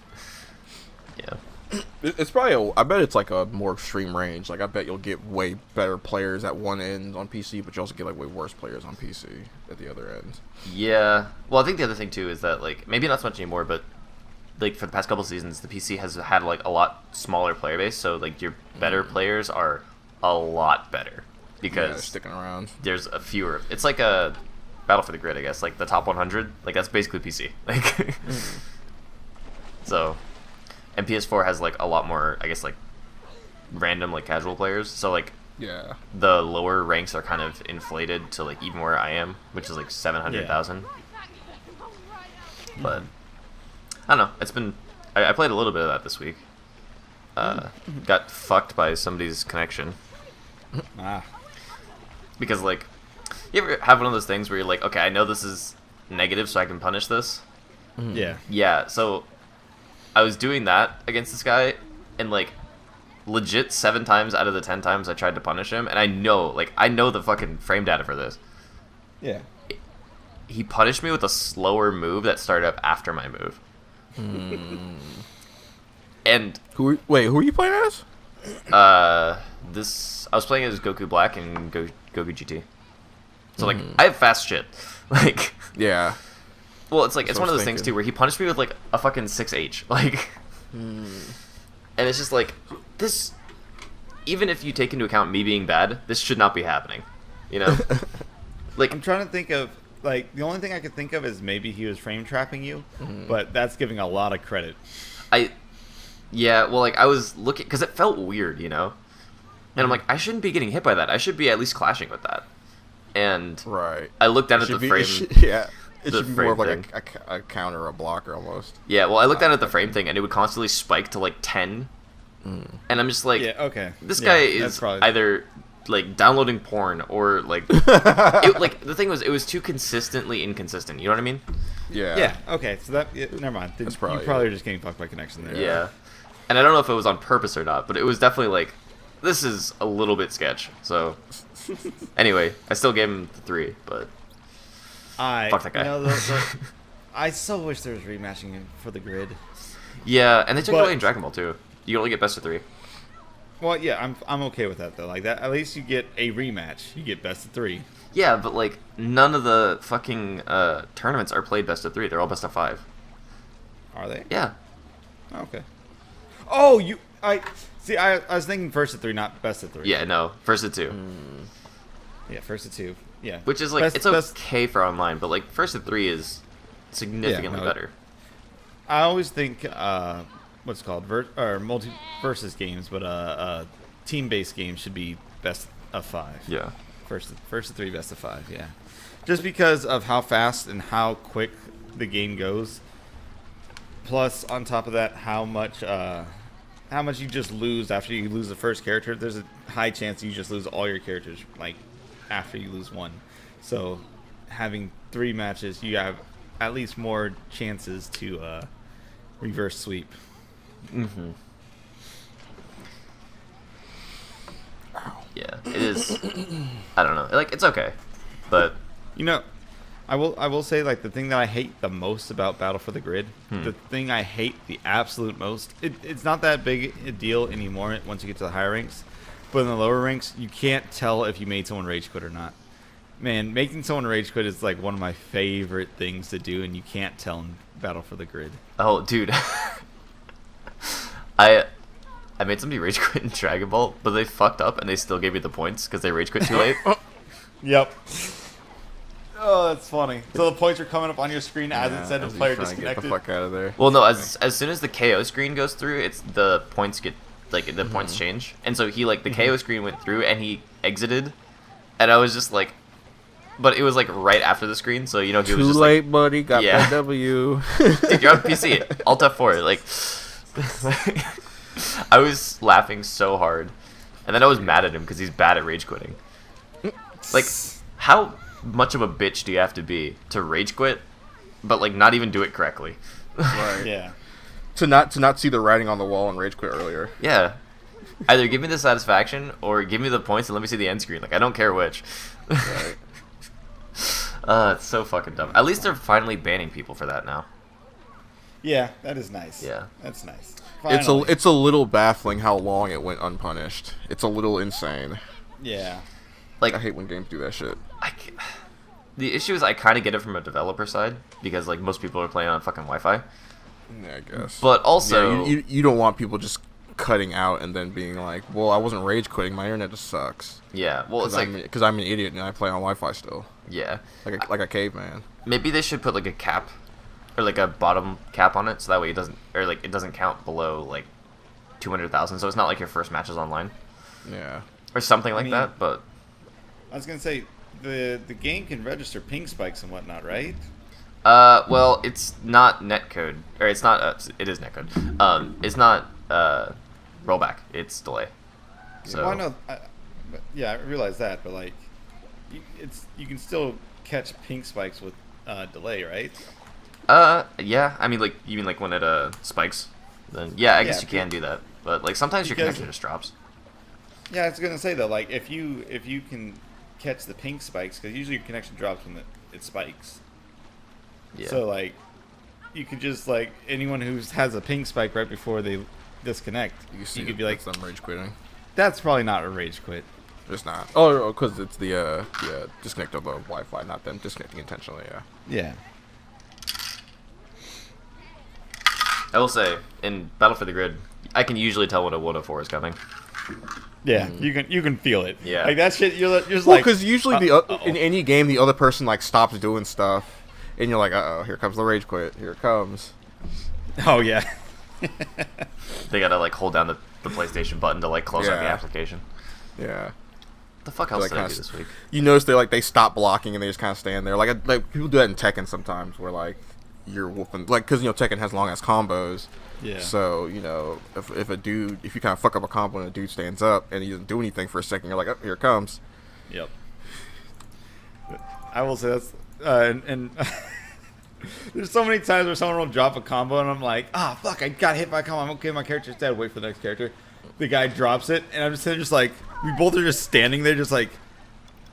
yeah. It's probably I bet it's like a more extreme range. Like, I bet you'll get way better players at one end on PC, but you also get like way worse players on PC at the other end. Yeah. Well, I think the other thing too is that like maybe not so much anymore, but like for the past couple seasons, the PC has had like a lot smaller player base, so like your better players are a lot better Yeah, because sticking around. there's a fewer. It's like a Battle for the Grid, I guess. Like the top 100, like that's basically PC. Like so, and PS4 has like a lot more, I guess, like random like casual players. So like Yeah. the lower ranks are kind of inflated to like even where I am, which is like 700,000. But I don't know. It's been I played a little bit of that this week. Got fucked by somebody's connection because like you ever have one of those things where you're like, okay, I know this is negative, so I can punish this. Yeah. Yeah. So I was doing that against this guy, and like legit 7 times out of the 10 times I tried to punish him, and I know the fucking frame data for this. Yeah. He punished me with a slower move that started up after my move. And Who are you playing as? this I was playing as Goku Black and Goku GT. So like I have fast shit. Like Yeah. well, it's like it's what one I of was those things thinking. too where he punished me with like a fucking 6H. Like and it's just like this, even if you take into account me being bad, this should not be happening. You know? Like I'm trying to think of like the only thing I could think of is maybe he was frame trapping you, but that's giving a lot of credit. Yeah, well, like, I was looking, because it felt weird, you know? And I'm like, I shouldn't be getting hit by that. I should be at least clashing with that. And Right. I looked down It at the should be- frame. It should, yeah. It the should be more of frame like a counter or a blocker almost. Yeah, well, I looked down at the frame thing, and it would constantly spike to, like, 10. And I'm just like, Yeah. Okay. this Yeah, guy that's is probably- either, like, downloading porn or, like... like, the thing was, it was too consistently inconsistent. You know what I mean? Yeah. Yeah. Okay. So that never mind. That's You probably probably it. are just getting fucked by connection there. Yeah. And I don't know if it was on purpose or not, but it was definitely like, this is a little bit sketch. So, anyway, I still gave him the 3, but fuck that guy. I so wish there was rematching for the grid. Yeah, and they took it But- away in Dragon Ball too. You only get best of 3. Well, yeah, I'm okay with that though. Like that, at least you get a rematch. You get best of 3. Yeah, but like none of the fucking tournaments are played best of 3. They're all best of 5. Are they? Yeah. Okay. Oh, I was thinking first of 3, not best of 3. Yeah, no, first of 2. Yeah, first of 2. Yeah. Which is like, it's best- okay for online, but like first of 3 is significantly no. better. I always think what's it called multi versus games, but team-based games should be best of 5. Yeah. First of 3, best of 5. Yeah. Just because of how fast and how quick the game goes. Plus, on top of that, how much you just lose after you lose the first character. There's a high chance you just lose all your characters, like, after you lose one. So, having 3 matches, you have at least more chances to reverse sweep. Mm-hmm. Yeah, it is. I don't know. Like, it's okay, but You know, I will say, like, the thing that I hate the most about Battle for the Grid, the thing I hate the absolute most, it's not that big a deal anymore once you get to the higher ranks, but in the lower ranks, you can't tell if you made someone rage quit or not. Man, making someone rage quit is, like, one of my favorite things to do, and you can't tell in Battle for the Grid. oh, dude, I made somebody rage quit in Dragon Ball, but they fucked up and they still gave me the points because they rage quit too late. Yep. Oh, that's funny. So the points are coming up on your screen as it said the as you player try and disconnected. Get the fuck out of there. Well, no, as soon as the KO screen goes through, it's the points get like the points change, and so he like the KO screen went through and he exited, and I was just like, but it was like right after the screen, so you know he Too was just late, like, buddy. Got Yeah. that W. dude, you're on PC, Alt F4, like, I was laughing so hard, and then I was mad at him because he's bad at rage quitting. Like, how much of a bitch do you have to be to rage quit, but like not even do it correctly? Right. Yeah. To not see the writing on the wall and rage quit earlier. Yeah. Either give me the satisfaction or give me the points and let me see the end screen. Like, I don't care which. Right. It's so fucking dumb. At least they're finally banning people for that now. Yeah, that is nice. Yeah. That's nice. It's a little baffling how long it went unpunished. It's a little insane. Yeah. Like, I hate when games do that shit. the issue is I kind of get it from a developer side because like most people are playing on fucking Wi-Fi. Yeah, I guess. But also, yeah, you don't want people just cutting out and then being like, well, I wasn't rage quitting. My internet just sucks. yeah. Well, it's like, Because I'm an idiot and I play on Wi-Fi still, yeah. like a caveman. Maybe they should put like a cap or like a bottom cap on it, so that way it doesn't count below like 200,000. So it's not like your first match is online Yeah. or something like mean- that. But I was gonna say the game can register ping spikes and whatnot, right? well, it's not netcode, or it's not. It is netcode. It's not rollback. It's delay. So Well, I know. I realize that, but like, you can still catch ping spikes with delay, right? yeah. I mean, like, you mean like when it spikes? Then yeah, I guess Yeah, you can do that. But like sometimes your because- connection just drops. Yeah, I was gonna say though, like if you can catch the ping spikes, because usually your connection drops when it spikes. Yeah. So like, you could just like anyone who has a ping spike right before they disconnect, you could be like, I'm rage quitting. that's probably not a rage quit. It's not. Oh, because it's the disconnect of the Wi-Fi, not them disconnecting intentionally. Yeah. Yeah. I will say, in Battle for the Grid, I can usually tell when a 104 is coming. Yeah, you can feel it. Yeah. Like that shit. You're just Well, like, because usually uh-oh. in any game, the other person like stops doing stuff, and you're like, uh oh, here comes the rage quit. Here it comes. oh yeah. They gotta like hold down the PlayStation button to like close out the Yeah. application. Yeah. The fuck else Like, did I kinda do this week? You notice they stop blocking and they just kind of stand there. Like people do that in Tekken sometimes, where like you're whooping, like, because Tekken has long ass combos. Yeah. So if you kind of fuck up a combo and a dude stands up and he doesn't do anything for a second, you're like, oh, here it comes. Yep. I will say that's and There's so many times where someone will drop a combo and I'm like, ah, fuck, I got hit by a combo. I'm okay, my character's dead. Wait for the next character. The guy drops it, and I'm just sitting just like, we both are just standing there just like,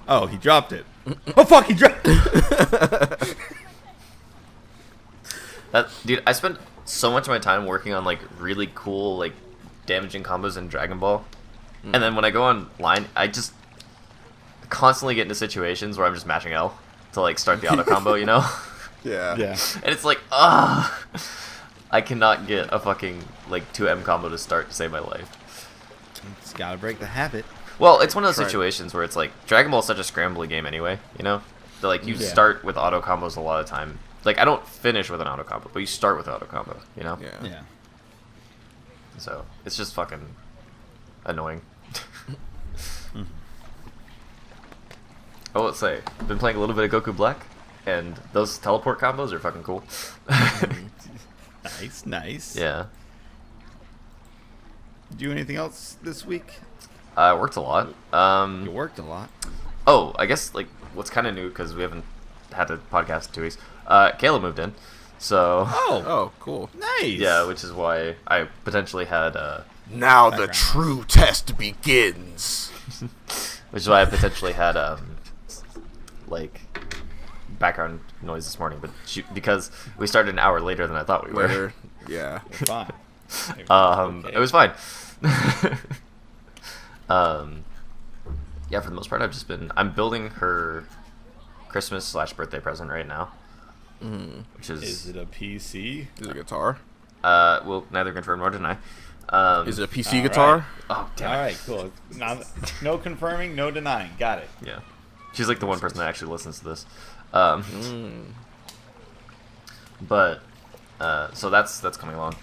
oh, he dropped it. Oh, fuck, he dropped it. Dude, I spent so much of my time working on, like, really cool, like, damaging combos in Dragon Ball. And then when I go online, I just constantly get into situations where I'm just mashing L to, like, start the auto combo, you know? Yeah. Yeah. And it's like, I cannot get a fucking, like, 2M combo to start to save my life. Just gotta break the habit. Well, it's one of those Right. situations where it's like, Dragon Ball is such a scrambly game anyway, you know? So, like, you start with auto combos a lot of time. Like, I don't finish with an auto combo, but you start with auto combo, you know? Yeah. Yeah. So, it's just fucking annoying. Oh, let's say, been playing a little bit of Goku Black, and those teleport combos are fucking cool. Nice, nice. Yeah. Do anything else this week? I worked a lot. You worked a lot. Oh, I guess, like, what's kind of new, because we haven't had a podcast in 2 weeks, Kayla moved in, so... Oh, cool. Nice. Yeah, which is why I potentially had, Now the Background. true test begins. which is why I potentially had, like, background noise this morning, but because we started an hour later than I thought we were. Later. Yeah. You're fine. It was fine. Yeah, for the most part, I'm building her Christmas/birthday present right now, which Is it a PC? Is it a guitar? will neither confirm nor deny. Is it a PC All guitar? right. Oh, damn it. All right, cool. No confirming, no denying. Got it. Yeah, she's like the one person that actually listens to this. But so that's coming along.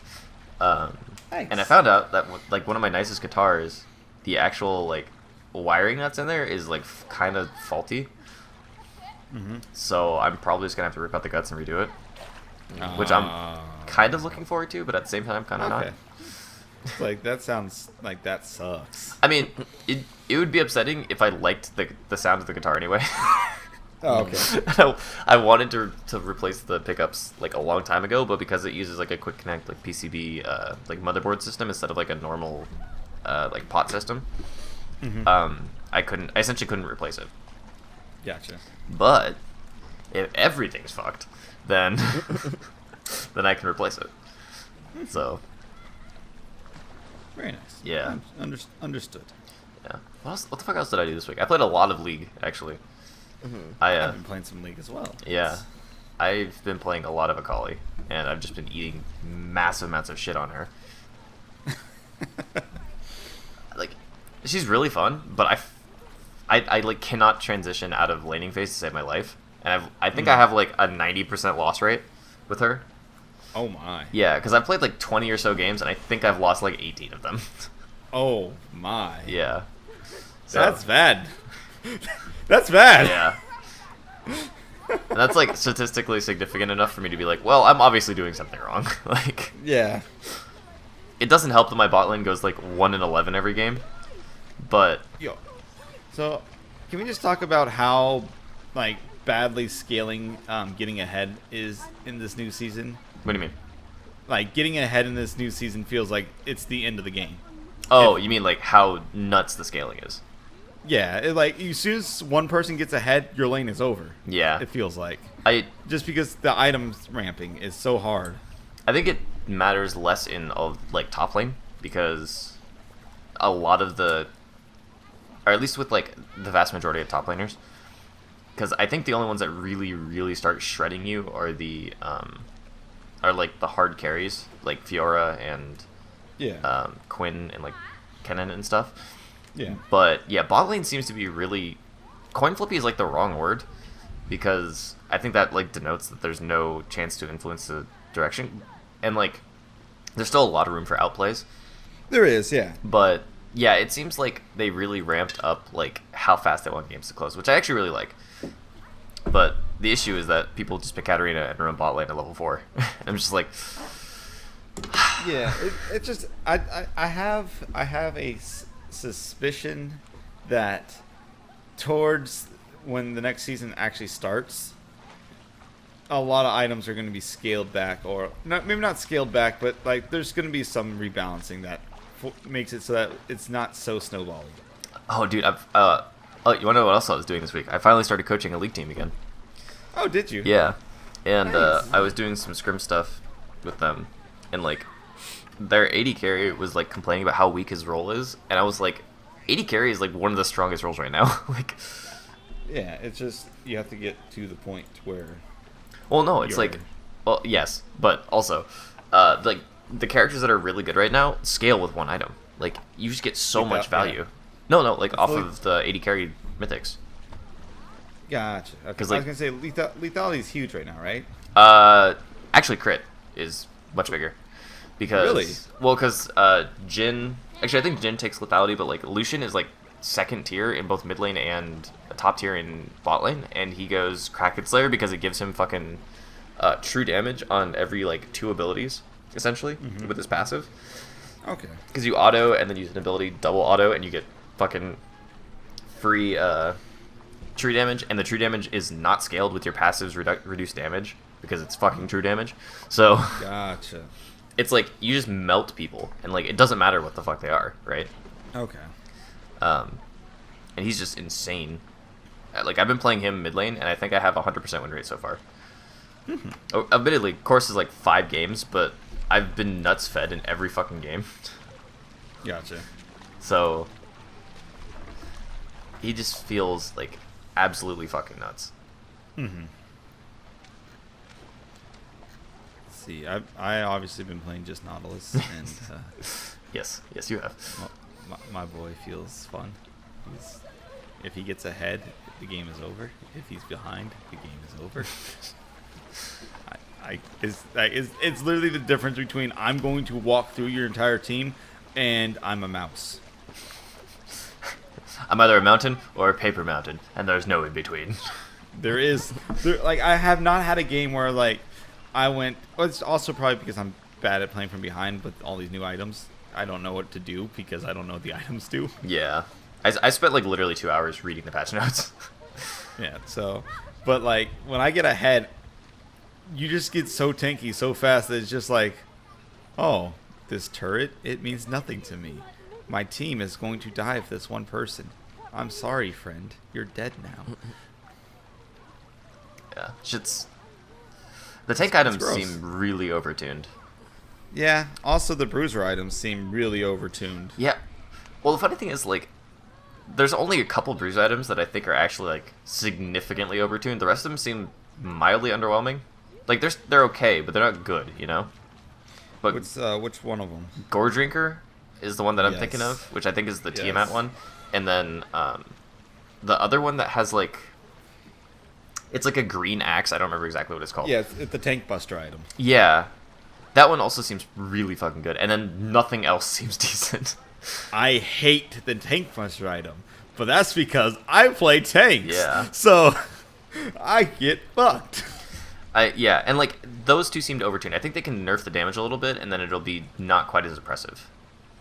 Nice. And I found out that like one of my nicest guitars, the actual like wiring that's in there is like kind of faulty. So I'm probably just gonna have to rip out the guts and redo it, which I'm kind of looking forward to, but at the same time, kind of Okay. not. It's like that sounds like that sucks. I mean, it would be upsetting if I liked the sound of the guitar anyway. Oh, okay. I wanted to replace the pickups like a long time ago, but because it uses like a quick connect like PCB like motherboard system instead of like a normal like pot system, I essentially couldn't replace it. Gotcha. But if everything's fucked, then then I can replace it. So Very nice. Yeah. Understood. yeah. What the fuck else did I do this week? I played a lot of League actually. I've been playing some League as well. Yeah, I've been playing a lot of Akali, and I've just been eating massive amounts of shit on her. Like, she's really fun, but I like cannot transition out of laning phase to save my life, and I think I have like a 90% loss rate with her. Oh my. Yeah, because I've played like 20 or so games, and I think I've lost like 18 of them. Oh my. Yeah. So, That's bad. That's bad. Yeah. And that's like statistically significant enough for me to be like, well, I'm obviously doing something wrong. Like, Yeah. it doesn't help that my bot lane goes like 1-11 every game, but Yo. So, can we just talk about how, like, badly scaling getting ahead is in this new season? what do you mean? Like, getting ahead in this new season feels like it's the end of the game. Oh, you mean like how nuts the scaling is? Yeah, like, as soon as one person gets ahead, your lane is over. Yeah. It feels like. Just because the items ramping is so hard. I think it matters less in like top lane because a lot of the, or at least with like the vast majority of top laners, because I think the only ones that really start shredding you are the are like the hard carries like Fiora and Quinn and like Kennen and stuff. Yeah. But yeah, bot lane seems to be really, coin flippy is like the wrong word because I think that like denotes that there's no chance to influence the direction, and like there's still a lot of room for outplays. There is, yeah. But yeah, it seems like they really ramped up like how fast they want games to close, which I actually really like. But the issue is that people just pick Katarina and run bot lane at level 4. I'm just like, Yeah, it just I have a suspicion that towards when the next season actually starts, a lot of items are going to be scaled back, or maybe not scaled back, but like there's going to be some rebalancing that makes it so that it's not so snowballing. Oh, dude, you want to know what else I was doing this week? I finally started coaching a league team again. Oh, did you? Yeah, and Nice. I was doing some scrim stuff with them, and like their 80 carry was like complaining about how weak his role is, and I was like, 80 carry is like one of the strongest roles right now. Like, Yeah, it's just you have to get to the point where. well, no, it's You're- like, well, yes, but also, like the characters that are really good right now scale with one item. Like you just get so Like much that, yeah. value. No, like I off feel of the 80 carry mythics. Gotcha. Okay. 'Cause, I like- was gonna say lethality is huge right now, right? Actually, crit is much bigger because Really? well, because Jin. Actually, I think Jin takes lethality, but like Lucian is like second tier in both mid lane and top tier in bot lane, and he goes Kraken Slayer because it gives him fucking true damage on every like 2 abilities essentially with his passive. Okay. Because you auto and then use an ability double auto, and you get fucking free true damage, and the true damage is not scaled with your passive's reduced damage because it's fucking true damage. So Gotcha. it's like you just melt people, and like it doesn't matter what the fuck they are, right? Okay. And he's just insane. Like I've been playing him mid lane, and I think I have 100% win rate so far. Oh, admittedly, course is like 5 games, but I've been nuts fed in every fucking game. Gotcha. So he just feels like absolutely fucking nuts. Mm-hmm. Let's see, I obviously been playing just Nautilus, and Yes, you have. my boy feels fun. If he gets ahead, the game is over. If he's behind, the game is over. It's literally the difference between I'm going to walk through your entire team and I'm a mouse. I'm either a mountain or a paper mountain, and there's no in between. Like I have not had a game where like I went. Well, it's also probably because I'm bad at playing from behind with all these new items. I don't know what to do because I don't know what the items do. Yeah. I spent like literally 2 hours reading the patch notes. Yeah, so, but like when I get ahead, you just get so tanky so fast that it's just like, oh, this turret, it means nothing to me. My team is going to die for this one person. I'm sorry, friend. You're dead now. Yeah, shit's. The tank items gross. seem really overtuned. Yeah, also the bruiser items seem really overtuned. Yeah. Well, the funny thing is, like, there's only a couple bruise items that I think are actually like significantly overtuned. The rest of them seem mildly underwhelming. Like they're okay, but they're not good, you know. But Which one of them? Gore Drinker is the one that I'm thinking Yes. of, which I think is the Yes. Tiamat one, and then the other one that has like, it's like a green axe. I don't remember exactly what it's called. Yeah, it's the tank buster item. Yeah, that one also seems really fucking good, and then nothing else seems decent. I hate the tank buster item, but that's because I play tanks. Yeah. So I get fucked. Yeah, and like those two seem to overtune. I think they can nerf the damage a little bit, and then it'll be not quite as oppressive.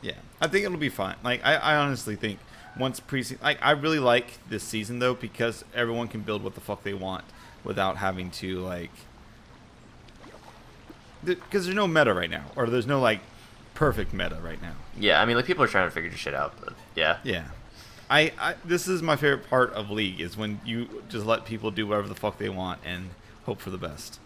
Yeah, I think it'll be fine. Like I honestly think once preseason, like I really like this season though because everyone can build what the fuck they want without having to like, because there's no meta right now, or there's no like perfect meta right now. Yeah, I mean, like people are trying to figure shit out, but yeah. Yeah. I this is my favorite part of League is when you just let people do whatever the fuck they want and hope for the best.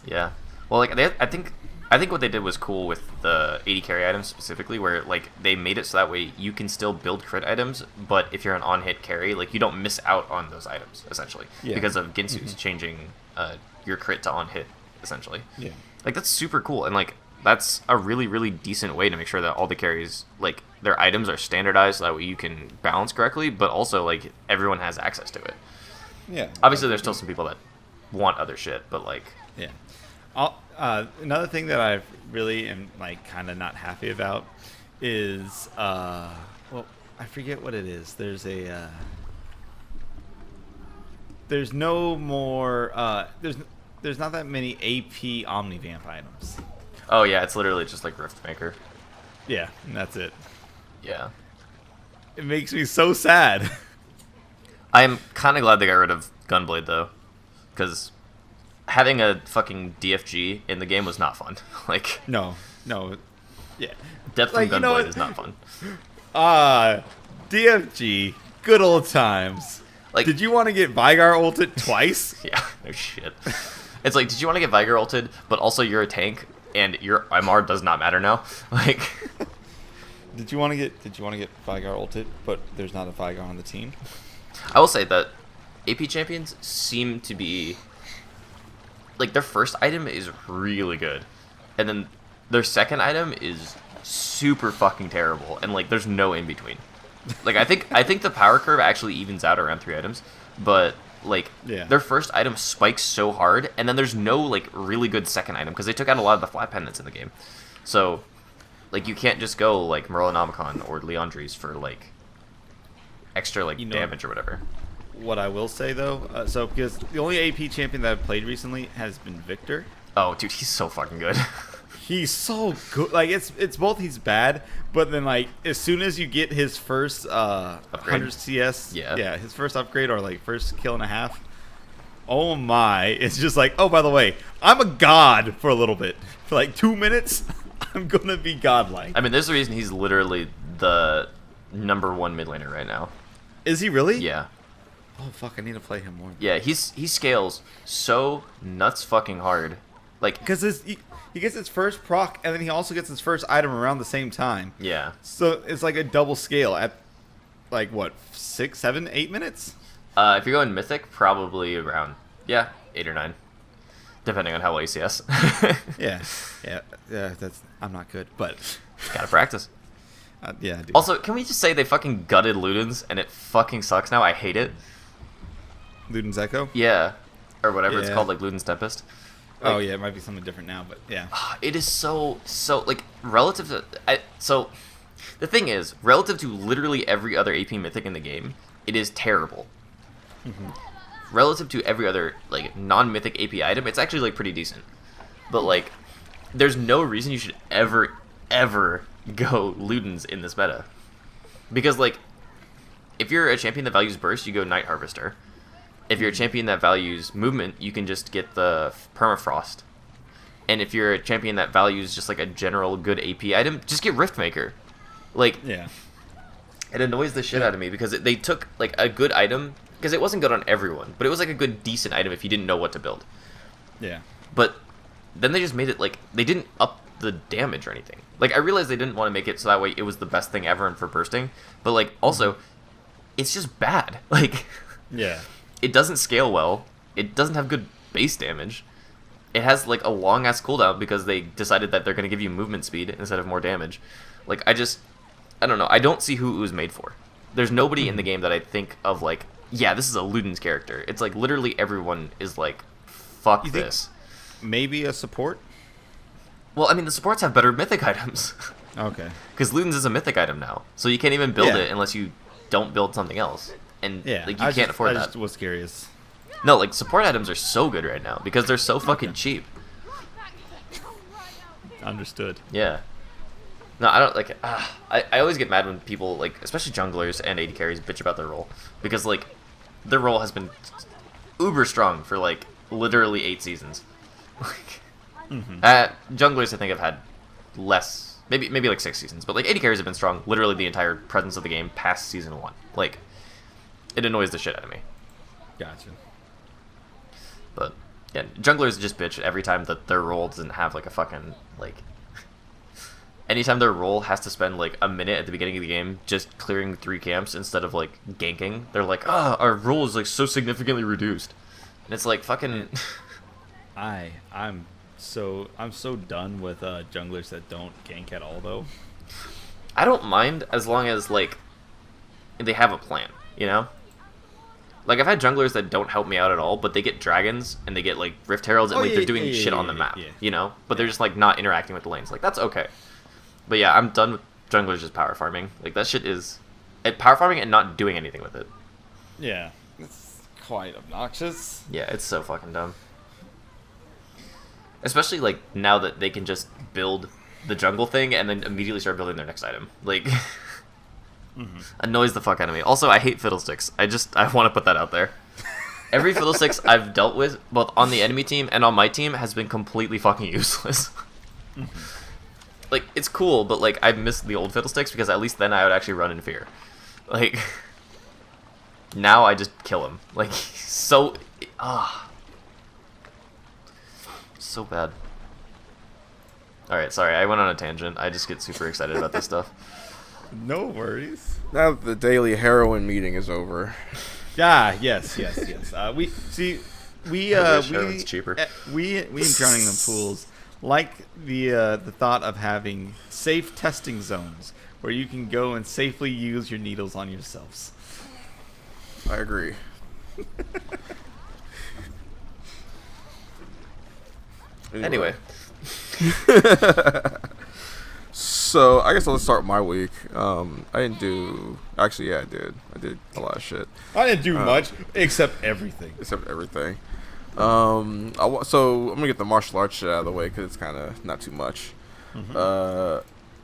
Yeah. Well, like I think what they did was cool with the 80 carry items specifically, where like they made it so that way you can still build crit items, but if you're an on-hit carry, like you don't miss out on those items essentially Yeah. because of Ginsu's changing your crit to on-hit essentially. Yeah. Like that's super cool, and like that's a really really decent way to make sure that all the carries like their items are standardized so that way you can balance correctly, but also like everyone has access to it. Yeah. Obviously, there's still some people that want other shit, but like Yeah. Another thing that I really am like kind of not happy about is well, I forget what it is. There's no more there's not that many AP Omnivamp items. oh yeah, it's literally just like Riftmaker. Yeah, and that's it. Yeah. It makes me so sad. I'm kind of glad they got rid of Gunblade though, because having a fucking DFG in the game was not fun. Like, No, yeah. Depth Like, from you know Gunblade what? is not fun. DFG, good old times. Like, Did you want to get Vigar ulted twice? Yeah, no shit. It's like, did you want to get Vigar ulted, but also you're a tank, and your MR does not matter now? Like, Did you want to get Vigar ulted, but there's not a Vigar on the team? I will say that AP champions seem to be like their first item is really good, and then their second item is super fucking terrible, and like there's no in between. Like I think the power curve actually evens out around 3 items, but like their first item spikes so hard, and then there's no like really good second item because they took out a lot of the flat pendants in the game. So like you can't just go like Merlinomicon or Leandries for like extra like damage or whatever. What I will say though, so because the only AP champion that I've played recently has been Victor. Oh, dude, he's so fucking good. He's so good. Like it's both he's bad, but then like as soon as you get his first 100 CS, his first upgrade or like first kill and a half, oh my, it's just like, oh, by the way, I'm a god for a little bit. For like 2 minutes, I'm gonna be godlike. I mean, there's a reason he's literally the #1 mid laner right now. Is he really? Yeah. Oh fuck, I need to play him more. Yeah, he scales so nuts fucking hard. Like, because he gets his first proc, and then he also gets his first item around the same time. Yeah. So it's like a double scale at, like, what, 6, 7, 8 minutes? If you're going Mythic, probably around, 8 or 9. Depending on how well you CS. Yeah, I'm not good, but... Gotta practice. Yeah, I do. Also, can we just say they fucking gutted Ludens, and it fucking sucks now? I hate it. Luden's Echo? Yeah. Or whatever it's called, like Luden's Tempest. Like, oh yeah, it might be something different now, but yeah. It is so like relative to so the thing is relative to literally every other AP mythic in the game, it is terrible. Relative to every other like non-mythic AP item, it's actually like pretty decent. But like, there's no reason you should ever go Ludens in this meta, because like, if you're a champion that values burst, you go Night Harvester. If you're a champion that values movement, you can just get the Permafrost. And if you're a champion that values just like a general good AP item, just get Riftmaker. Like, it annoys the shit out of me because they took like a good item, because it wasn't good on everyone, but it was like a good decent item if you didn't know what to build. Yeah. But then they just made it like they didn't up the damage or anything. Like I realized they didn't want to make it so that way it was the best thing ever and for bursting, but like also, it's just bad. Like, yeah. It doesn't scale well. It doesn't have good base damage. It has like a long ass cooldown because they decided that they're going to give you movement speed instead of more damage. Like I don't know. I don't see who it was made for. There's nobody in the game that I think of like, yeah, this is a Luden's character. It's like literally everyone is like, fuck You think this. maybe a support? Well, I mean, the supports have better mythic items. Okay. Because Luden's is a mythic item now. So you can't even build it unless you don't build something else. And like you can't afford that. I just was curious. No, like support items are so good right now because they're so fucking cheap. Understood. Yeah. No, I don't like. I always get mad when people like, especially junglers and AD carries, bitch about their role because like their role has been uber strong for like literally 8 seasons. Like, junglers I think have had less, maybe like 6 seasons, but like AD carries have been strong literally the entire presence of the game past season 1. Like, it annoys the shit out of me. Gotcha. But yeah, junglers just bitch every time that their role doesn't have like a fucking like. Anytime their role has to spend like a minute at the beginning of the game just clearing 3 camps instead of like ganking, they're like, our role is like so significantly reduced, and it's like fucking. I'm so done with junglers that don't gank at all though. I don't mind as long as like they have a plan, you know. Like, I've had junglers that don't help me out at all, but they get dragons, and they get, like, Rift Heralds, and, they're doing shit on the map, you know? But they're just, like, not interacting with the lanes. Like, that's okay. But, yeah, I'm done with junglers just power farming. Like, that shit is... power farming and not doing anything with it. Yeah. It's quite obnoxious. Yeah, it's so fucking dumb. Especially, like, now that they can just build the jungle thing and then immediately start building their next item. Like... annoys the fuck out of me. Also, I hate fiddlesticks. I want to put that out there. Every Fiddlesticks I've dealt with, both on the enemy team and on my team, has been completely fucking useless. Like, it's cool, but, like, I miss the old Fiddlesticks because at least then I would actually run in fear. Like, now I just kill him. Like, so... so bad. Alright, sorry, I went on a tangent. I just get super excited about this stuff. No worries. Now that the daily heroin meeting is over. Yeah, yes. We heroin's cheaper. We in Drowning in the Pools like the thought of having safe testing zones where you can go and safely use your needles on yourselves. I agree. Anyway. So I guess let's start my week. I didn't do. Actually, yeah, I did. I did a lot of shit. I didn't do much except everything. So I'm gonna get the martial arts shit out of the way because it's kind of not too much.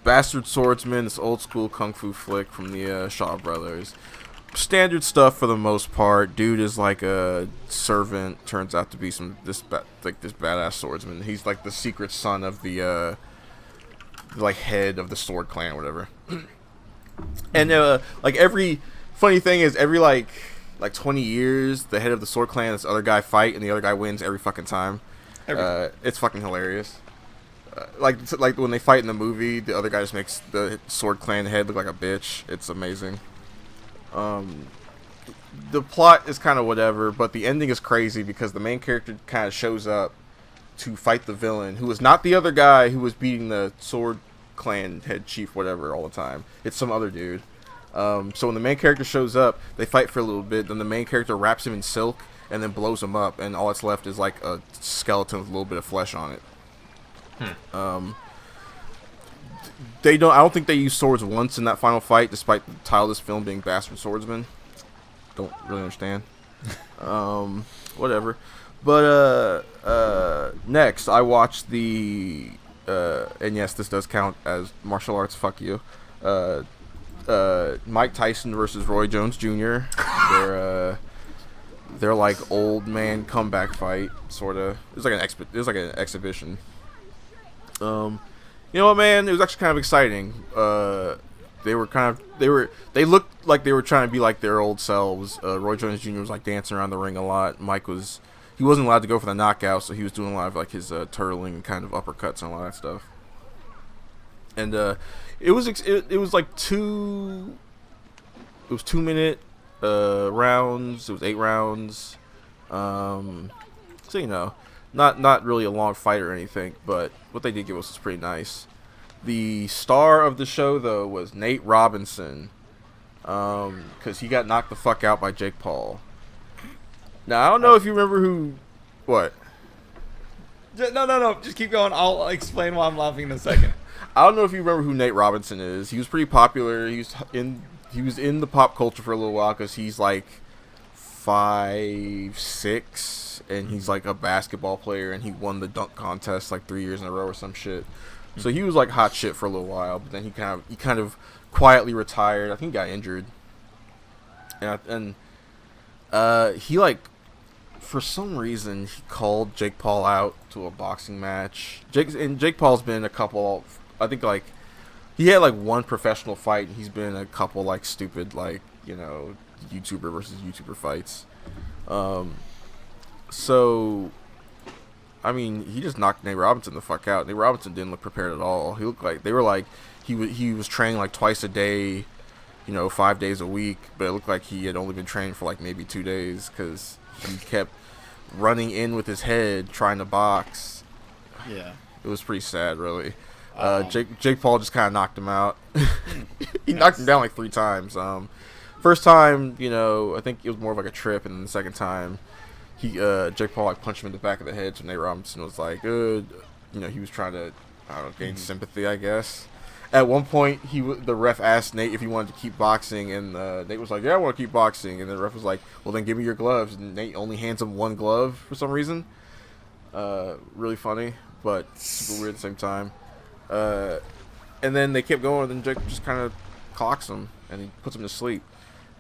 Bastard Swordsman, this old school kung fu flick from the Shaw Brothers. Standard stuff for the most part. Dude is like a servant. Turns out to be this badass swordsman. He's like the secret son of the like head of the sword clan or whatever. And like every funny thing is every like 20 years the head of the sword clan and this other guy fight and the other guy wins every fucking time. It's fucking hilarious. Like when they fight in the movie, the other guy just makes the sword clan head look like a bitch. It's amazing. The plot is kind of whatever, but the ending is crazy because the main character kind of shows up to fight the villain, who is not the other guy who was beating the sword clan head chief whatever all the time. It's some other dude. So when the main character shows up, they fight for a little bit, then the main character wraps him in silk and then blows him up, and all that's left is like a skeleton with a little bit of flesh on it. I don't think they used swords once in that final fight, despite the title of this film being Bastard Swordsman. Don't really understand. Whatever. But next I watched the and yes, this does count as martial arts. Fuck you. Mike Tyson versus Roy Jones Jr. They're like old man comeback fight, sorta. It was like an exhibition. You know what, man? It was actually kind of exciting. They looked like they were trying to be like their old selves. Roy Jones Jr. was like dancing around the ring a lot. He wasn't allowed to go for the knockout, so he was doing a lot of like his turtling and kind of uppercuts and all that stuff. And it was like 2 minute rounds. It was 8 rounds. So you know. Not really a long fight or anything, but what they did give us was pretty nice. The star of the show, though, was Nate Robinson, because he got knocked the fuck out by Jake Paul. Now, I don't know if you remember who... What? No. Just keep going. I'll explain why I'm laughing in a second. I don't know if you remember who Nate Robinson is. He was pretty popular. He was in the pop culture for a little while because he's like 5'6", and he's like a basketball player, and he won the dunk contest like 3 years in a row or some shit. So he was like hot shit for a little while, but then he kind of quietly retired. I think he got injured, and he like for some reason he called Jake Paul out to a boxing match. Jake Paul's been in a couple. I think like he had like one professional fight, and he's been in a couple like stupid like YouTuber versus YouTuber fights. So, I mean, he just knocked Nate Robinson the fuck out. Nate Robinson didn't look prepared at all. He looked like he was training like twice a day, 5 days a week. But it looked like he had only been training for like maybe 2 days because he kept running in with his head trying to box. Yeah, it was pretty sad, really. Jake Paul just kind of knocked him out. He knocked him down like 3 times. First time, I think it was more of like a trip, and then the second time, Jake Paul like punched him in the back of the head. So Nate Robinson was like, he was trying to, gain sympathy, I guess. At one point, the ref asked Nate if he wanted to keep boxing, and Nate was like, "Yeah, I want to keep boxing." And the ref was like, "Well, then give me your gloves." And Nate only hands him 1 glove for some reason. Really funny, but super weird at the same time. And then they kept going, and then Jake just kind of clocks him, and he puts him to sleep.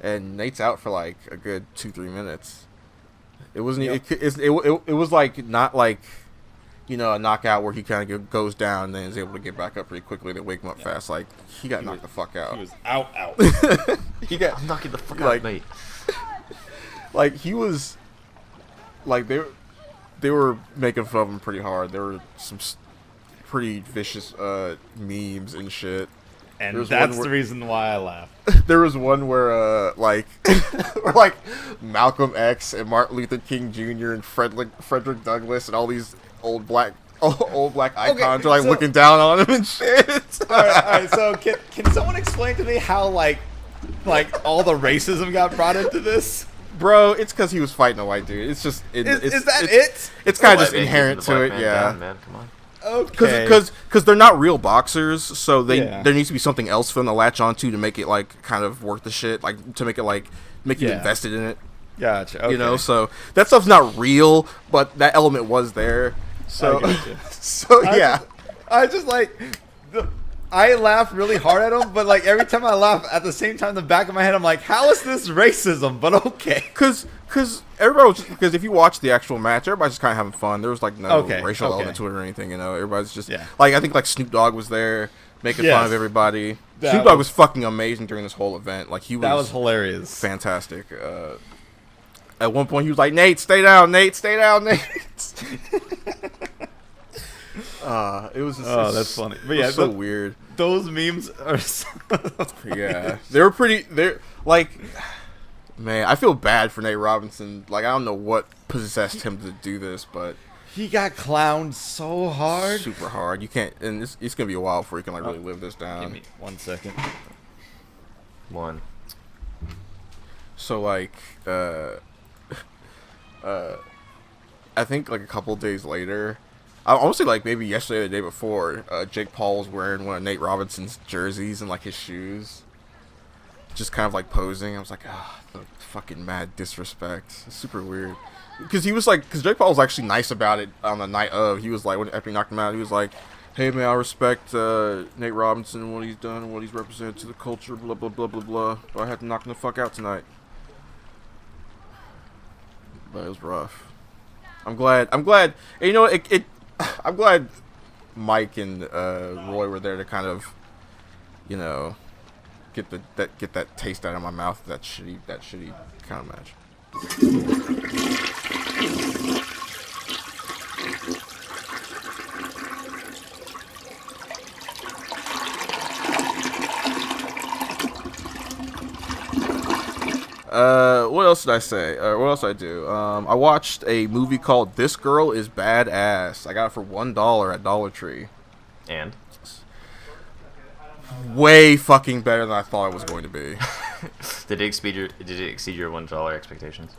And Nate's out for like a good 2-3 minutes. It wasn't. Yep. It was like not like, you know, a knockout where he kind of goes down and then is able to get back up pretty quickly. They wake him up fast. Like he got knocked the fuck out. He was out. He got I'm knocking the fuck like, out, mate. Like he was, like they were making fun of him pretty hard. There were some pretty vicious memes and shit. And that's the reason why I laughed. There was one where like where like Malcolm X and Martin Luther King Jr. and Frederick Douglass and all these old black icons are like looking down on him and shit. all right. So can someone explain to me how like all the racism got brought into this? Bro, it's because he was fighting a white dude. It's just Is that it? It's kind of just inherent to it, yeah. Down, man, come on. Okay. Because they're not real boxers, so there needs to be something else for them to latch onto to make it like kind of worth the shit, like to make it like make you invested in it. Gotcha. Okay. You know, so that stuff's not real, but that element was there. So, I just like. I laugh really hard at him, but like every time I laugh, at the same time, in the back of my head, I'm like, "How is this racism?" But okay, because everybody was because if you watch the actual match, everybody's just kind of having fun. There was like no racial element to it or anything. You know, everybody's just like I think like Snoop Dogg was there making fun of everybody. Snoop Dogg was fucking amazing during this whole event. Like that was hilarious, fantastic. At one point, he was like, "Nate, stay down, Nate, stay down, Nate." It was just, that's funny. But yeah, so weird. Those memes are yeah, they're pretty. They're like, man, I feel bad for Nate Robinson. Like, I don't know what possessed him to do this, but he got clowned so hard, super hard. You can't, and it's gonna be a while before you can like really live this down. Give me 1 second. One. So like, I think like a couple days later. I want to say like maybe yesterday or the day before, Jake Paul was wearing one of Nate Robinson's jerseys and like his shoes, just kind of like posing. I was like, the fucking mad disrespect. It's super weird. Because Jake Paul was actually nice about it on the night of. He was like, after he knocked him out, he was like, "Hey man, I respect Nate Robinson and what he's done and what he's represented to the culture, blah blah blah blah blah. But I had to knock him the fuck out tonight." But it was rough. I'm glad. And you know I'm glad Mike and Roy were there to kind of, you know, get that taste out of my mouth. That shitty kind of match. What else did I say? What else did I do? I watched a movie called This Girl Is Badass. I got it for $1 at Dollar Tree. And? Way fucking better than I thought it was going to be. Did it exceed your $1 expectations?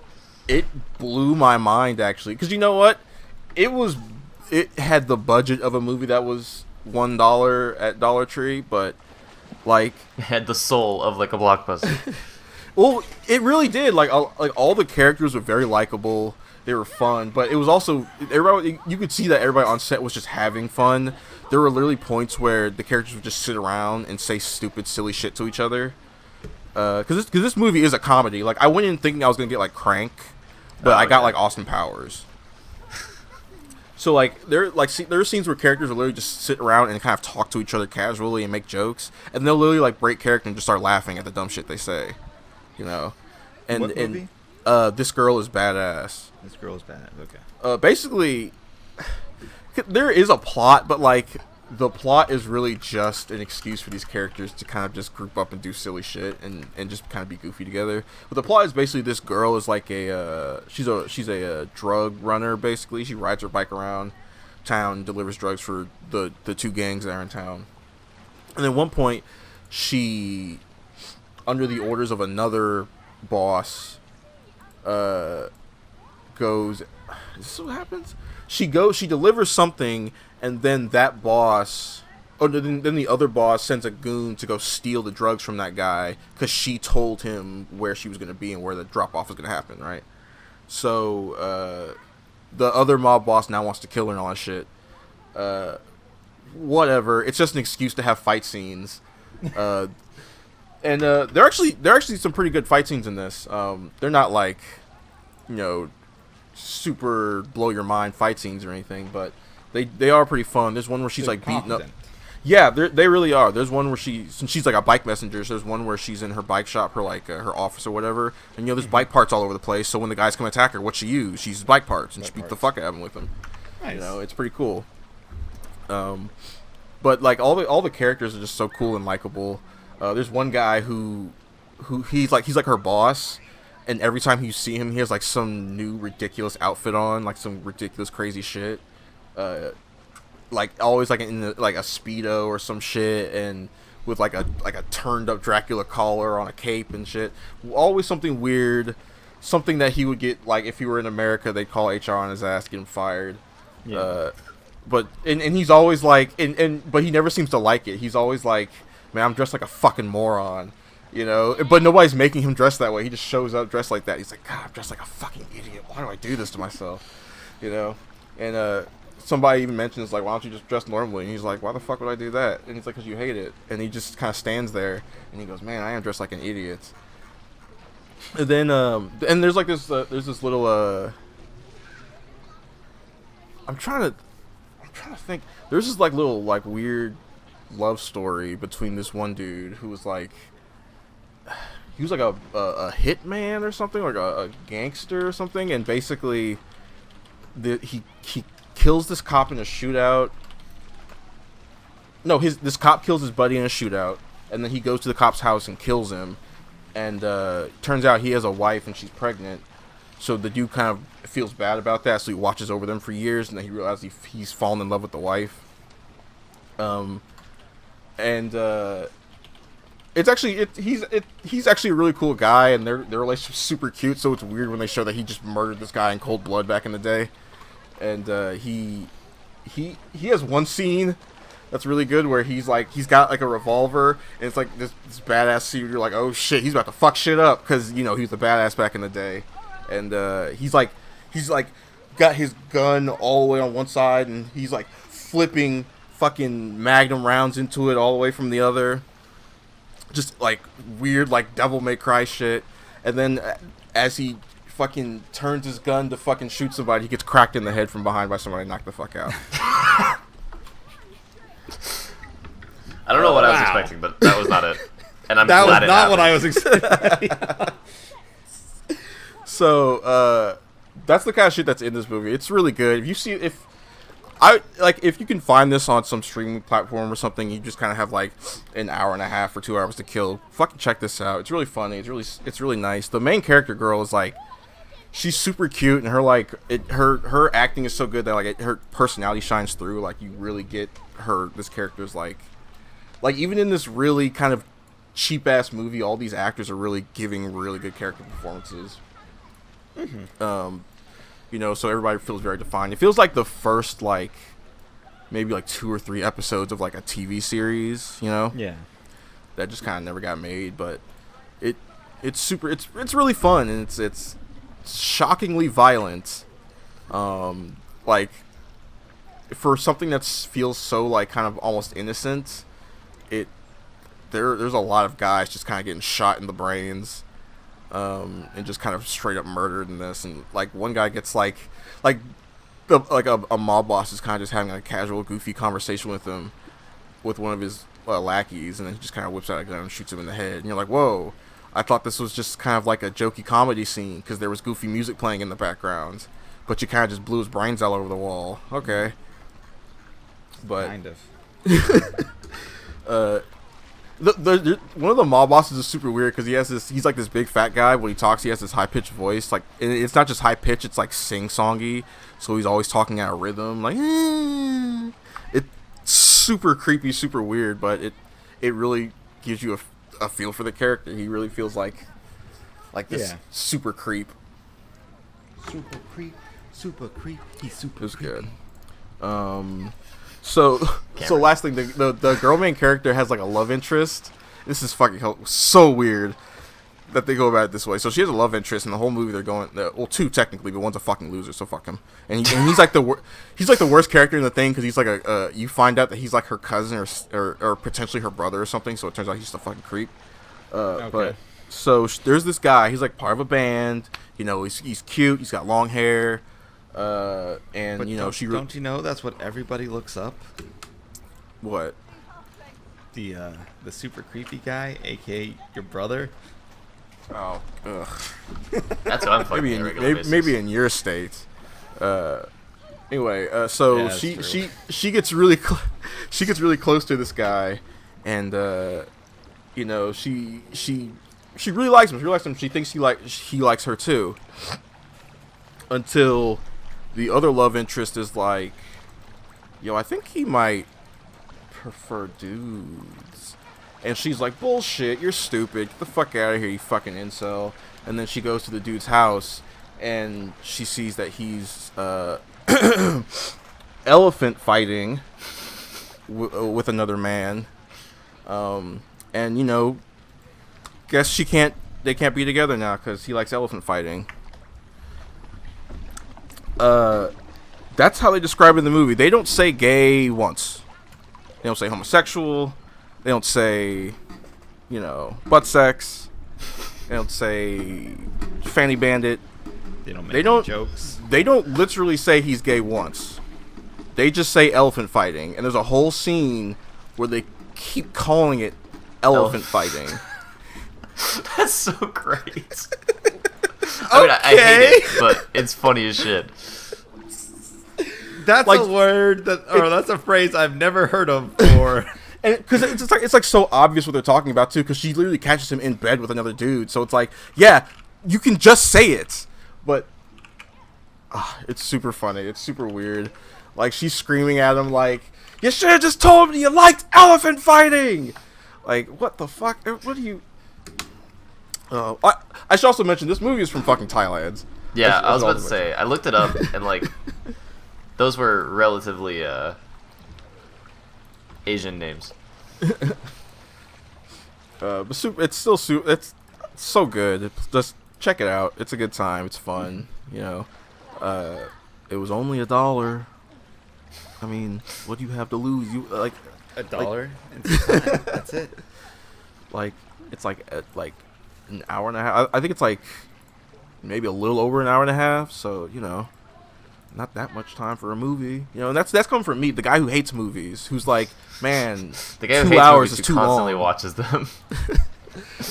It blew my mind, actually. Because you know what? It had the budget of a movie that was $1 at Dollar Tree, but like... It had the soul of like a blockbuster. Well, it really did. Like all the characters were very likable. They were fun, but it was also everybody. You could see that everybody on set was just having fun. There were literally points where the characters would just sit around and say stupid, silly shit to each other. Because this movie is a comedy. Like I went in thinking I was gonna get like Crank, but I got like Austin Powers. So like there are scenes where characters will literally just sit around and kind of talk to each other casually and make jokes, and they'll literally like break character and just start laughing at the dumb shit they say. You know, and what movie? This Girl Is Badass. This Girl Is Badass. Okay. Basically, there is a plot, but like the plot is really just an excuse for these characters to kind of just group up and do silly shit and just kind of be goofy together. But the plot is basically this girl is like she's a drug runner. Basically, she rides her bike around town, delivers drugs for the two gangs that are in town, and then at one point she, under the orders of another boss, goes... Is this what happens? She delivers something, and then that boss... Oh, then the other boss sends a goon to go steal the drugs from that guy, because she told him where she was going to be and where the drop-off was going to happen, right? So, the other mob boss now wants to kill her and all that shit. Whatever. It's just an excuse to have fight scenes. And there are actually some pretty good fight scenes in this. They're not like, you know, super blow your mind fight scenes or anything, but they are pretty fun. There's one where she's They're like beating up. confident. Yeah, they really are. There's one where since she's like a bike messenger, so there's one where she's in her bike shop, her office or whatever, and there's bike parts all over the place. So when the guys come attack her, what she use? She uses bike parts, and she beat the fuck out of them with them. Nice. It's pretty cool. But like all the characters are just so cool and likable. There's one guy who he's like her boss, and every time you see him, he has like some new ridiculous outfit on, like some ridiculous crazy shit. Like always like in like a Speedo or some shit, and with like a turned up Dracula collar on a cape and shit. Always something weird, something that he would get, like if he were in America, they'd call HR on his ass, get him fired. Yeah. But he's always like, but he never seems to like it. He's always like, man, I'm dressed like a fucking moron, But nobody's making him dress that way. He just shows up dressed like that. He's like, God, I'm dressed like a fucking idiot. Why do I do this to myself? And somebody even mentions like, why don't you just dress normally? And he's like, why the fuck would I do that? And he's like, because you hate it. And he just kind of stands there and he goes, man, I am dressed like an idiot. And then and there's like this there's this little I'm trying to think. There's this like little like weird love story between this one dude who was like, he was like a hitman or something, like a gangster or something, and basically he kills this cop in a shootout. No, this cop kills his buddy in a shootout, and then he goes to the cop's house and kills him. And turns out he has a wife and she's pregnant. So the dude kind of feels bad about that, so he watches over them for years, and then he realizes he's fallen in love with the wife. It's actually he's actually a really cool guy, and their relationship's super cute. So it's weird when they show that he just murdered this guy in cold blood back in the day. And he has one scene that's really good where he's got like a revolver, and it's like this badass scene. You're like, oh shit, he's about to fuck shit up, because he was a badass back in the day. And he's like got his gun all the way on one side, and he's like flipping fucking magnum rounds into it all the way from the other. Just like weird, like Devil May Cry shit. And then as he fucking turns his gun to fucking shoot somebody, he gets cracked in the head from behind by somebody and knocked the fuck out. I don't know what I was expecting, but that was not it. And I'm that glad was it not happened. what I was expecting. So that's the kind of shit that's in this movie. It's really good. If you can find this on some streaming platform or something, you just kind of have like an hour and a half or 2 hours to kill. Fucking check this out. It's really funny. It's really nice. The main character girl is like, she's super cute, and her acting is so good that like her personality shines through. Like you really get this character's like even in this really kind of cheap ass movie, all these actors are really giving really good character performances. Mm-hmm. So everybody feels very defined. It feels like the first like maybe like 2 or 3 episodes of like a TV series, Yeah. that just kind of never got made. But it's really fun, and it's shockingly violent. Like for something that feels so like kind of almost innocent, there's a lot of guys just kind of getting shot in the brains. And just kind of straight up murdered in this, and like one guy gets like a mob boss is kind of just having a casual, goofy conversation with him, with one of his lackeys, and then he just kind of whips out a gun and shoots him in the head. And you're like, whoa! I thought this was just kind of like a jokey comedy scene because there was goofy music playing in the background, but you kind of just blew his brains all over the wall. Okay, but Kind of. one of the mob bosses is super weird because he's like this big fat guy. When he talks, he has this high pitched voice. Like, and it's not just high pitch; it's like sing songy. So he's always talking out of rhythm. Like, it's super creepy, super weird, but it really gives you a feel for the character. He really feels like this super creep. Super creep. He's super. It was good. So last thing, the girl main character has like a love interest. This is fucking so weird that they go about it this way. So she has a love interest, and the whole movie they're going, well, 2 technically, but one's a fucking loser, so fuck him. And he's like the worst character in the thing because he's like you find out that he's like her cousin or potentially her brother or something. So it turns out he's just a fucking creep. Okay. But so there's this guy. He's like part of a band. You know, he's cute. He's got long hair. And But you know, don't you know that's what everybody looks up? What? The super creepy guy, aka your brother. Oh, ugh. That's what I'm fucking maybe on a in, regular maybe, basis. maybe in your state. Anyway, so Yeah, that's she gets really she gets really close to this guy, and you know, she really likes him. She really likes him. She thinks he likes her too. Until the other love interest is like, yo, I think he might prefer dudes. And she's like, bullshit, you're stupid. Get the fuck out of here, you fucking incel. And then she goes to the dude's house, and she sees that he's elephant fighting with another man. And, you know, guess they can't be together now because he likes elephant fighting. That's how they describe it in the movie. They don't say gay once. They don't say homosexual. They don't say, you know, butt sex. They don't say fanny bandit. They don't make any jokes. They don't literally say he's gay once. They just say elephant fighting. And there's a whole scene where they keep calling it elephant fighting. That's so great. I mean, I hate it, but it's funny as shit. That's Like, a word that's a phrase I've never heard of before. And because it's like so obvious what they're talking about too, because she literally catches him in bed with another dude. So it's like, yeah, you can just say it, but it's super funny. It's super weird. Like, she's screaming at him like, you should have just told me you liked elephant fighting. Like, what the fuck? What do you? I should also mention this movie is from fucking Thailand. Yeah, I was about to say, I looked it up, and like, those were relatively Asian names. But it's still it's so good. Just check it out. It's a good time. It's fun. You know, it was only $1. I mean, what do you have to lose? You like $1 and some time. That's it. like it's like an hour and a half. I think it's like maybe a little over an hour and a half. So, you know, not that much time for a movie. You know, and that's coming from me, the guy who hates movies, who's like, man, The guy who 2 hates hours movies is who too constantly long. watches them.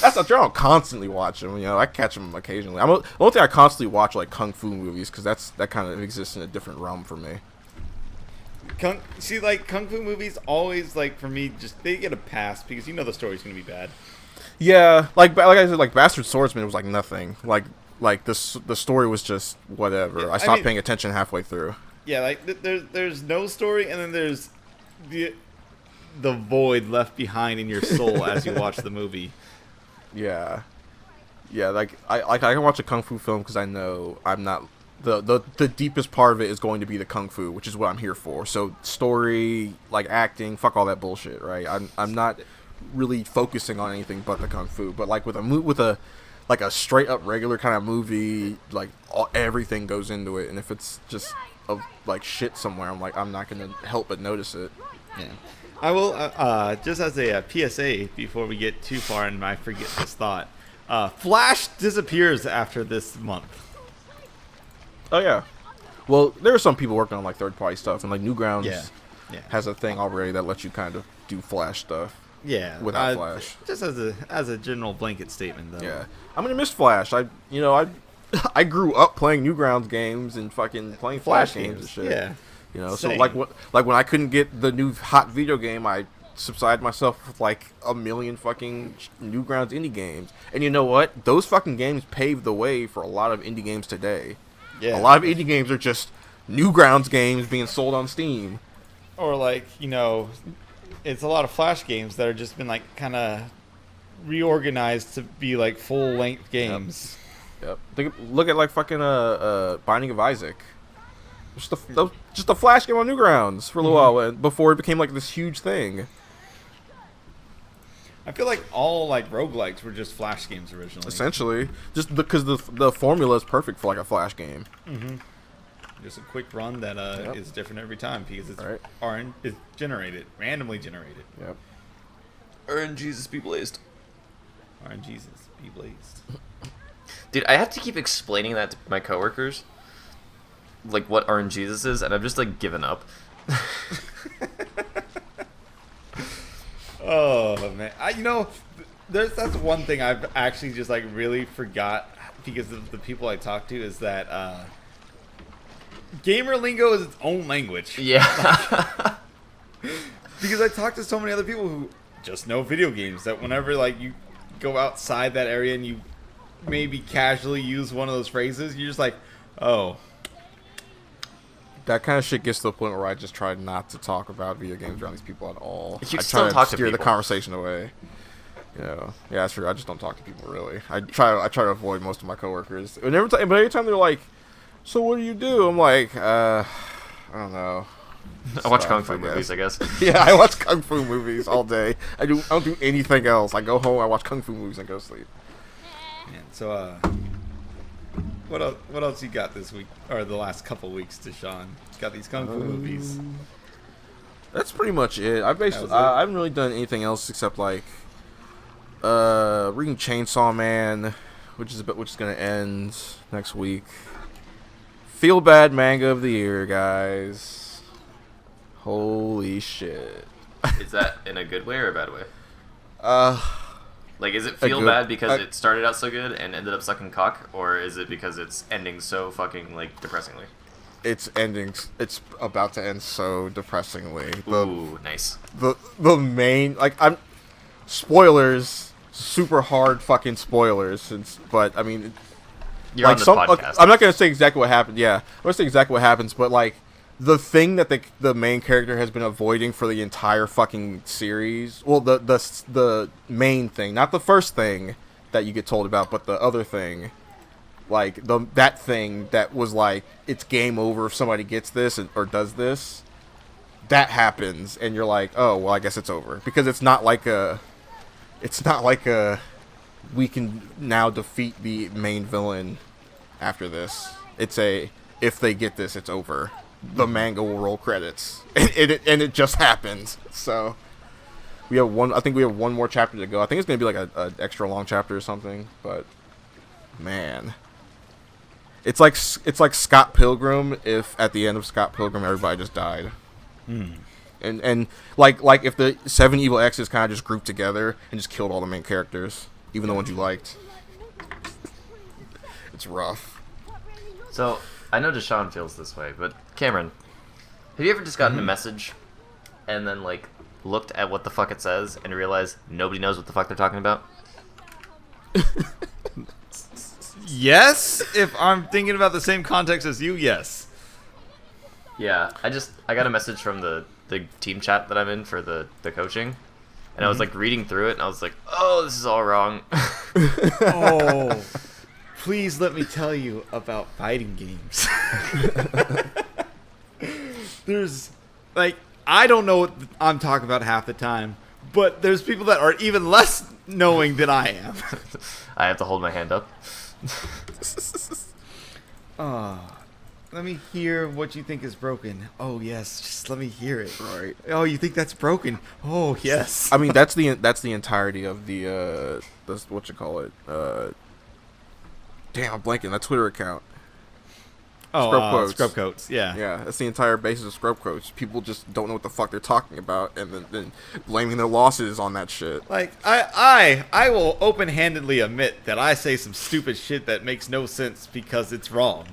That's not true. I don't constantly watch them. You know, I catch them occasionally. The only thing I constantly watch are, like, kung fu movies, because that kind of exists in a different realm for me. Kung fu movies always, like, for me, just they get a pass because you know the story's gonna be bad. Yeah, like I said, like Bastard Swordsman was like nothing. Like the story was just whatever. Yeah, I stopped mean, paying attention halfway through. Yeah, like there's no story, and then there's the void left behind in your soul as you watch the movie. Yeah, like I can watch a kung fu film because I know I'm not the deepest part of it is going to be the kung fu, which is what I'm here for. So story, like acting, fuck all that bullshit, right? I'm not really focusing on anything but the kung fu. But like with a like a straight up regular kind of movie, like everything goes into it, and if it's just like shit somewhere, I'm not gonna help but notice it. Yeah. I will, just as a PSA before we get too far and I forget this thought, Flash disappears after this month. Oh, yeah. Well, there are some people working on, like, third-party stuff, and, like, Newgrounds Yeah. has a thing already that lets you kind of do Flash stuff. Yeah. Without Flash. Just as a general blanket statement, though. Yeah. I'm gonna miss Flash. I grew up playing Newgrounds games and fucking playing Flash games and shit. Yeah. You know, Same. so like when I couldn't get the new hot video game, I subsided myself with like a million fucking Newgrounds indie games. And you know what? Those fucking games paved the way for a lot of indie games today. Yeah. A lot of indie games are just Newgrounds games being sold on Steam. Or like, you know, it's a lot of Flash games that are just been like kind of reorganized to be like full length games. Yep. Look at like fucking Binding of Isaac. Just a Flash game on Newgrounds for a little while before it became like this huge thing. I feel like all like roguelikes were just Flash games originally. Essentially, just because the formula is perfect for like a Flash game. Mm-hmm. Just a quick run that is different every time because it's it's randomly generated. Yep. RNGesus be blazed. RNGesus be blazed. Dude, I have to keep explaining that to my coworkers, like what RNG this is, and I've just like given up. Oh man, that's one thing I've actually just like really forgot because of the people I talk to is that gamer lingo is its own language. Yeah. Because I talk to so many other people who just know video games that whenever like you go outside that area and you maybe casually use one of those phrases, you're just like, oh. That kind of shit gets to the point where I just try not to talk about video games around these people at all. You I still try talk to to steer the people. conversation away. Yeah, that's true. I just don't talk to people really. I try to avoid most of my coworkers. But every time they're like, "So what do you do?" I'm like, I don't know. I watch Stuff, kung fu I guess. movies, I guess. Yeah, I watch kung fu movies all day. I don't do anything else. I go home, I watch kung fu movies, and go sleep. Man, so what else you got this week or the last couple weeks, Deshaun? Got these kung fu movies. That's pretty much it. I basically That was it? I haven't really done anything else except like reading Chainsaw Man, which is gonna end next week. Feel bad manga of the year, guys. Holy shit. Is that in a good way or a bad way? Uh, Like, is it feel good- bad because I- it started out so good and ended up sucking cock, or is it because it's ending so fucking, like, depressingly? it's ending. It's about to end so depressingly. Ooh, nice. The main I'm spoilers, super hard fucking spoilers. But I mean, You're on this podcast. I'm not gonna say exactly what happened. Yeah, I'm gonna say exactly what happens. But like the thing that the main character has been avoiding for the entire fucking series. Well, the main thing, not the first thing that you get told about, but the other thing. Like that thing that was like it's game over if somebody gets this or does this. That happens, and you're like, oh well, I guess it's over because it's not like a we can now defeat the main villain after this. It's if they get this, it's over. The manga will roll credits, and it just happens. So we have one. I think we have one more chapter to go. I think it's gonna be like a extra long chapter or something. But man, it's like Scott Pilgrim. If at the end of Scott Pilgrim, everybody just died. And like if the 7 evil X's kind of just grouped together and just killed all the main characters, even the ones you liked. It's rough. So, I know Deshaun feels this way, but Cameron, have you ever just gotten a message and then, like, looked at what the fuck it says and realized nobody knows what the fuck they're talking about? Yes, if I'm thinking about the same context as you, yes. Yeah, I got a message from the team chat that I'm in for the coaching, and I was, like, reading through it, and I was like, oh, this is all wrong. Oh, please let me tell you about fighting games. There's, like, I don't know what I'm talking about half the time, but there's people that are even less knowing than I am. I have to hold my hand up. Let me hear what you think is broken. Oh yes, just let me hear it. Right. Oh, you think that's broken? Oh yes. I mean, that's the entirety of the what you call it. Damn, I'm blanking. That Twitter account. Oh, Scrub quotes. Scrub quotes. Yeah. Yeah, that's the entire basis of scrub quotes. People just don't know what the fuck they're talking about, and then blaming their losses on that shit. Like I will open-handedly admit that I say some stupid shit that makes no sense because it's wrong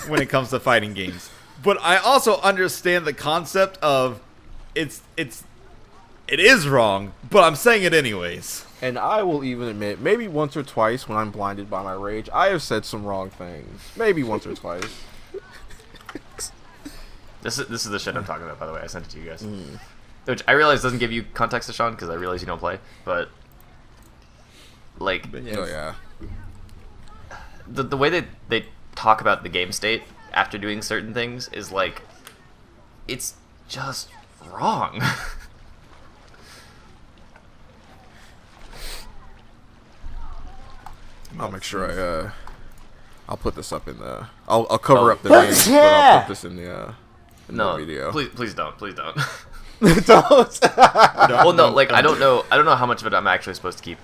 when it comes to fighting games. But I also understand the concept of it is wrong, but I'm saying it anyways. And I will even admit, maybe once or twice when I'm blinded by my rage, I have said some wrong things. Maybe once or twice. This is the shit I'm talking about, by the way. I sent it to you guys. Which I realize doesn't give you context, Deshaun, because I realize you don't play. But, like, Oh yeah. the way that they talk about the game state after doing certain things is, like, it's just wrong. I'll make sure I'll put this up in the. I'll cover up the names, but I'll put this in the No, video. please don't. Don't. Well, no, like, I don't know how much of it I'm actually supposed to keep.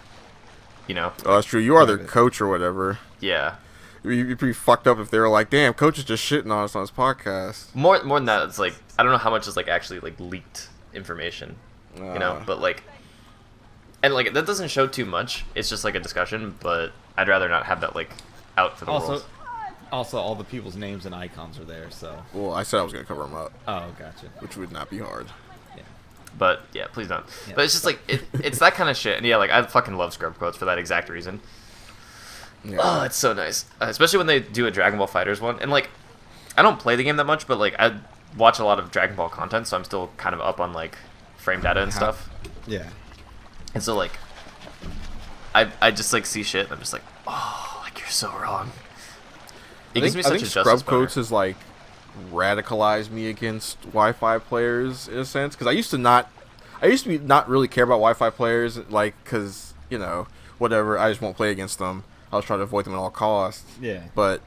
you know. Oh, that's true. You are their Private. coach or whatever. Yeah. You'd be pretty fucked up if they were like, "Damn, coach is just shitting on us on his podcast." More than that, it's like I don't know how much is like actually like leaked information, you know. But like, and like that doesn't show too much. It's just like a discussion. But I'd rather not have that like out for the world. Also, all the people's names and icons are there. So. Well, I said I was gonna cover them up, Oh, gotcha. which would not be hard. Yeah. But yeah, please don't. Yeah. But it's just like it's that kind of shit. And yeah, like I fucking love scrub quotes for that exact reason. Yeah. Oh, it's so nice, especially when they do a Dragon Ball Fighters one. And like, I don't play the game that much, but like I watch a lot of Dragon Ball content, so I'm still kind of up on like frame data and stuff. Yeah. And so like, I just like see shit, and I'm just like, oh, like you're so wrong. It gives me I such think a scrub justice quotes boner. has like radicalized me against Wi-Fi players in a sense, because I used to not really care about Wi-Fi players, like, because you know, whatever, I just won't play against them. I was trying to avoid them at all costs. Yeah. But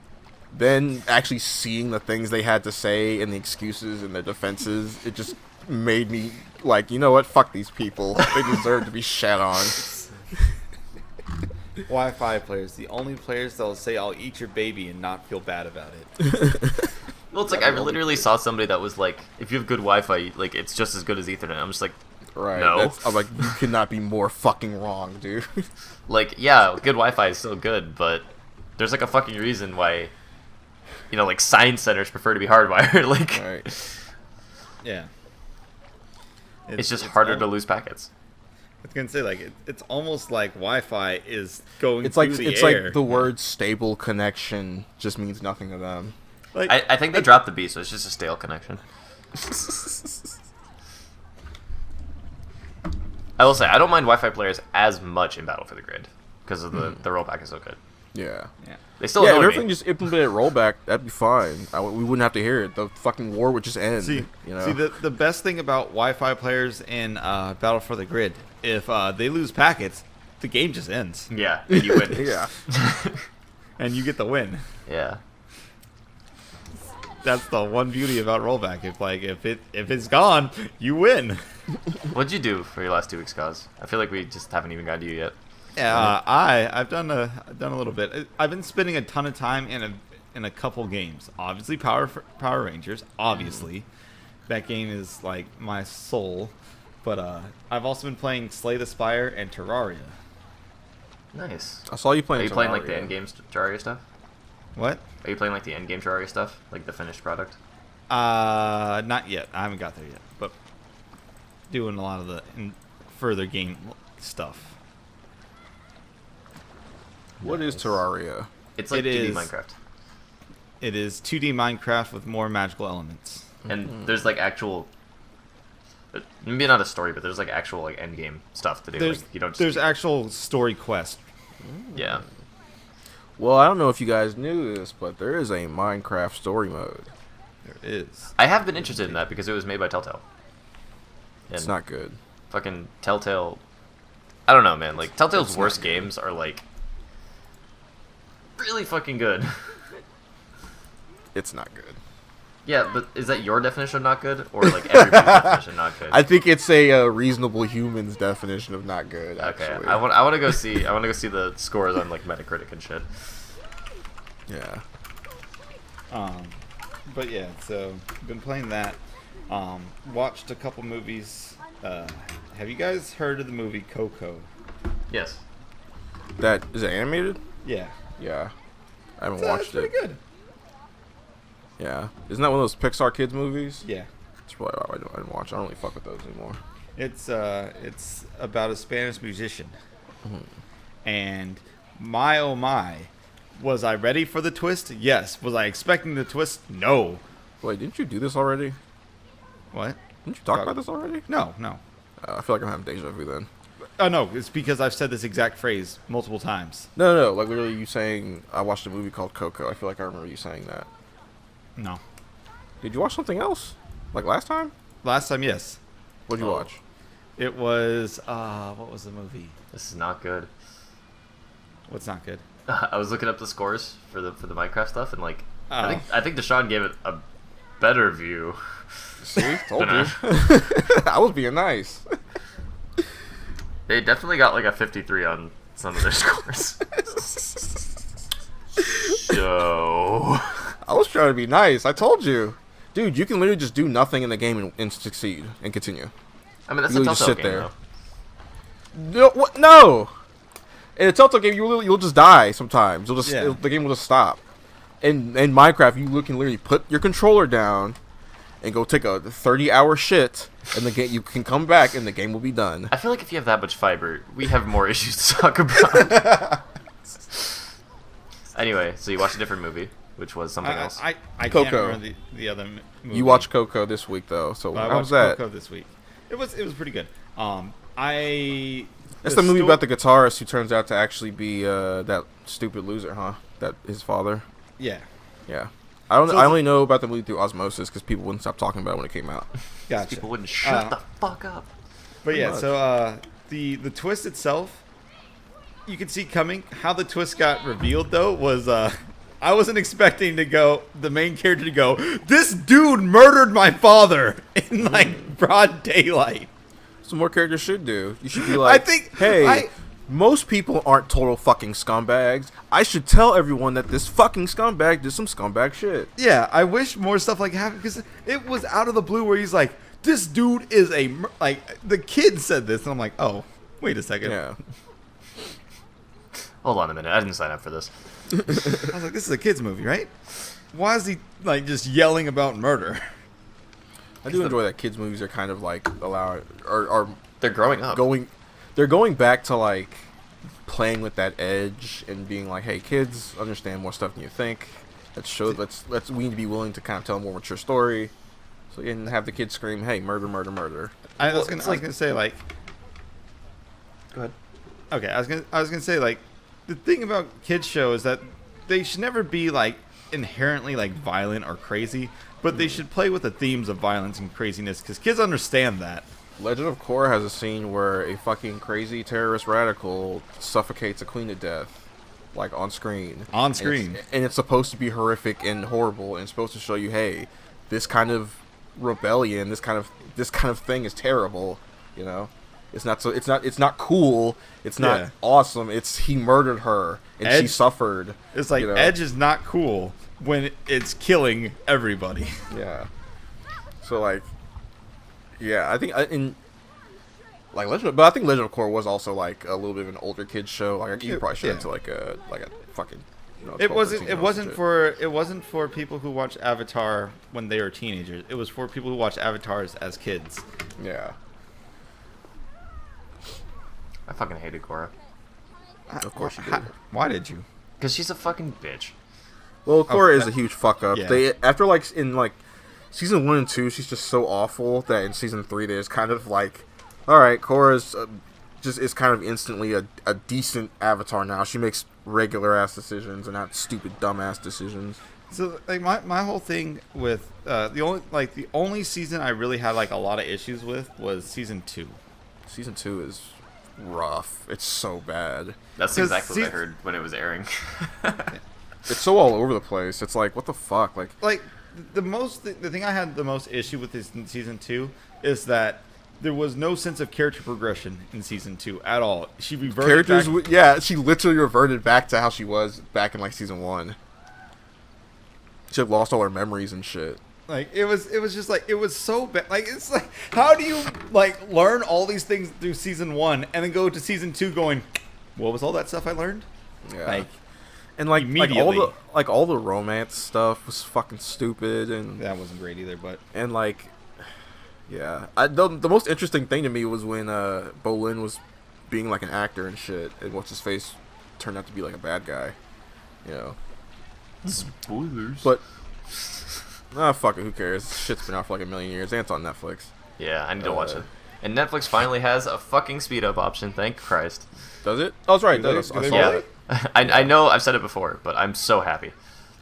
then actually seeing the things they had to say and the excuses and their defenses, it just made me like, you know what? Fuck these people. They deserve to be shat on. Wi-Fi players, the only players that'll say "I'll eat your baby" and not feel bad about it. Well, it's like I literally saw somebody that was like, if you have good Wi-Fi, like it's just as good as Ethernet. I'm just like, Right. No. I'm like, you cannot be more fucking wrong, dude. like yeah, good Wi-Fi is still good, but there's like a fucking reason why, you know, like science centers prefer to be hardwired. Like, Right. Yeah. it's just harder to lose packets. I was gonna say like it's almost like Wi-Fi is going. It's like through the it's air. like the word stable connection just means nothing to them. Like, I think they dropped the B, so it's just a stale connection. I will say I don't mind Wi-Fi players as much in Battle for the Grid because of the rollback is so good. Yeah. yeah. They still Yeah, if annoy everything me. just implemented rollback, that'd be fine. We wouldn't have to hear it. The fucking war would just end. See, you know? see the best thing about Wi-Fi players in Battle for the Grid, if they lose packets, the game just ends, Yeah, and you win. yeah. and you get the win. Yeah. That's the one beauty about rollback. If it's gone, you win. What'd you do for your last 2 weeks, Cause? I feel like we just haven't even got to you yet. Yeah, I've done a little bit. I've been spending a ton of time in a couple games. Obviously, Power Rangers. Obviously, that game is like my soul. But I've also been playing Slay the Spire and Terraria. Nice. I saw you Are playing. you playing like Terraria. the end game Terraria stuff? What? Are you playing like the end game Terraria stuff, like the finished product? Not yet. I haven't got there yet. But doing a lot of the further game stuff. What is Terraria? It's like It 2D is- Minecraft, It is 2D Minecraft with more magical elements. and there's like actual, maybe not a story, but there's like actual like end game stuff to do. There's like, you don't. Just there's actual story quest. yeah. Well, I don't know if you guys knew this, but there is a Minecraft story mode. There is. I have been interested in that because it was made by Telltale. And It's not good. fucking Telltale. I don't know, man. Like Telltale's It's not worst good. games are like really fucking good. It's not good. Yeah, but is that your definition of not good, or like everybody's definition of not good? I think it's a reasonable human's definition of not good. Okay, Actually. I want to go see. I want to go see the scores on like Metacritic and shit. Yeah. But yeah, so been playing that. Watched a couple movies. Have you guys heard of the movie Coco? Yes. That is it animated? Yeah. Yeah. I haven't It's watched pretty it. good. Yeah. Isn't that one of those Pixar kids movies? Yeah. That's probably why I didn't watch. I don't really fuck with those anymore. It's about a Spanish musician. Mm-hmm. And my oh my, was I ready for the twist? Yes. Was I expecting the twist? No. Wait, didn't you do this already? What? Didn't you talk about this already? No. I feel like I'm having deja vu then. Oh no, it's because I've said this exact phrase multiple times. No, like literally you saying I watched a movie called Coco. I feel like I remember you saying that. No. Did you watch something else? Like last time? Last time, yes. What'd you Oh. watch? It was what was the movie? This is not good. What's not good? I was looking up the scores for the Minecraft stuff, and like Oh. I think Deshaun gave it a better view. See? Told Nah. you. I was being nice. They definitely got like a 53 on some of their scores. So I was trying to be nice. I told you. Dude, you can literally just do nothing in the game and succeed and continue. I mean, that's You a just Telltale sit game, there. though. No, what? No. In a Telltale game, you'll just die sometimes. Yeah. The game will just stop. In Minecraft, you can literally put your controller down and go take a 30-hour shit, and the game you can come back and the game will be done. I feel like if you have that much fiber, we have more issues to talk about. Anyway, so you watched a different movie, which was something else. I can't Coco. remember the other movie. You watched Coco this week though, so I how was watched that? Coco this week. It was pretty good. That's the movie about the guitarist who turns out to actually be that stupid loser, huh? That his father. Yeah. Yeah. I So only know about the movie through osmosis because people wouldn't stop talking about it when it came out. Gotcha. People wouldn't shut the fuck up. But yeah, much. so the twist itself, you could see coming. How the twist got revealed though was I wasn't expecting the main character to go, this dude murdered my father in like broad daylight. Some more characters should do. You should be like, I think hey, most people aren't total fucking scumbags. I should tell everyone that this fucking scumbag did some scumbag shit. Yeah, I wish more stuff like happened because it was out of the blue where he's like, this dude is like the kid said this and I'm like, oh, wait a second. Yeah. Hold on a minute. I didn't sign up for this. I was like, this is a kid's movie, right? Why is he like just yelling about murder? I do enjoy that kids' movies are kind of like are They're growing up. they're going back to like playing with that edge and being like, hey, kids understand more stuff than you think. We need to be willing to kind of tell a more mature story. So you can have the kids scream, hey, murder, murder, murder. I was gonna say like, Go ahead. okay, I was gonna say like, the thing about kids show is that they should never be like inherently like violent or crazy, but they should play with the themes of violence and craziness because kids understand that. Legend of Korra has a scene where a fucking crazy terrorist radical suffocates a queen to death, like on screen. On screen. And it's supposed to be horrific and horrible, and it's supposed to show you, hey, this kind of rebellion, this kind of thing is terrible. You know, it's not cool. It's not Yeah. awesome. It's he murdered her and she Edge- suffered. It's like you know? Edge is not cool when it's killing everybody. Yeah. So like, yeah, I think I think Legend of Korra was also like a little bit of an older kids show. Like you probably should Yeah. into like a fucking. You know, It 12, wasn't. 13 It year olds wasn't and shit. for. It wasn't for people who watch Avatar when they were teenagers. It was for people who watch Avatars as kids. Yeah. I fucking hated Korra. Of course you did. Why did you? Because she's a fucking bitch. Well, Korra is a huge fuck up. Yeah. They after like in like season 1 and 2, she's just so awful that in season 3 there's kind of like, all right, Korra's just is kind of instantly a decent avatar now. She makes regular ass decisions and not stupid dumb ass decisions. So like my whole thing with the only season I really had like a lot of issues with was season 2. Season 2 is rough. It's so bad. That's 'Cause exactly what I heard when it was airing. It's so all over the place. It's like, what the fuck? Like, The thing I had the most issue with this in season 2 is that there was no sense of character progression in season 2 at all. She reverted back. yeah, she literally reverted back to how she was back in like season 1. She had lost all her memories and shit. Like it was just like it was so bad. Like it's like how do you like learn all these things through season 1 and then go to season 2 going, what was all that stuff I learned? Yeah. Like And like immediately. all the romance stuff was fucking stupid and that wasn't great either. But like, yeah, the most interesting thing to me was when Bolin was being like an actor and shit, and what's his face turned out to be like a bad guy, you know. Spoilers. But fuck it, who cares? Shit's been out for like a million years, and it's on Netflix. Yeah, I need to watch it. And Netflix finally has a fucking speed up option. Thank Christ. Does it? Oh, that's right. Do they- I saw do they Yeah. that. I know I've said it before, but I'm so happy.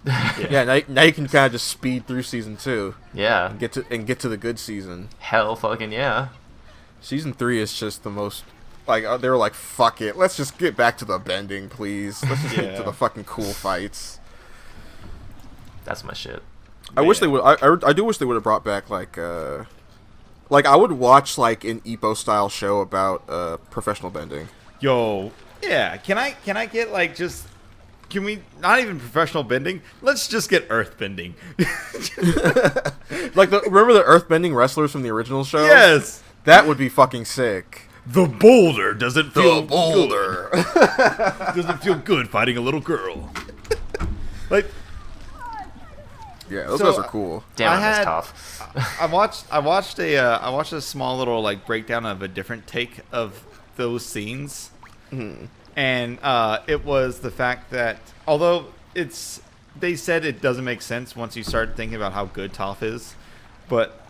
Yeah, now you can kind of just speed through season 2 Yeah. and get to the good season. Hell fucking yeah. Season 3 is just the most like they were like, fuck it, let's just get back to the bending, please. Let's just get to Yeah. the fucking cool fights. That's my shit. I wish they would. I do wish they would have brought back like Like, I would watch, like, an Ippo-style show about professional bending. Yo, yeah. Can I get like just? Can we not even professional bending? Let's just get earth bending. Like, remember the earth-bending wrestlers from the original show? Yes. That would be fucking sick. The boulder doesn't feel boulder. good. Doesn't feel good fighting a little girl. Like, Yeah, those So, guys are cool. Damn, I that's had- tough. I watched a small little like breakdown of a different take of those scenes, and it was the fact that although they said it doesn't make sense once you start thinking about how good Toph is, but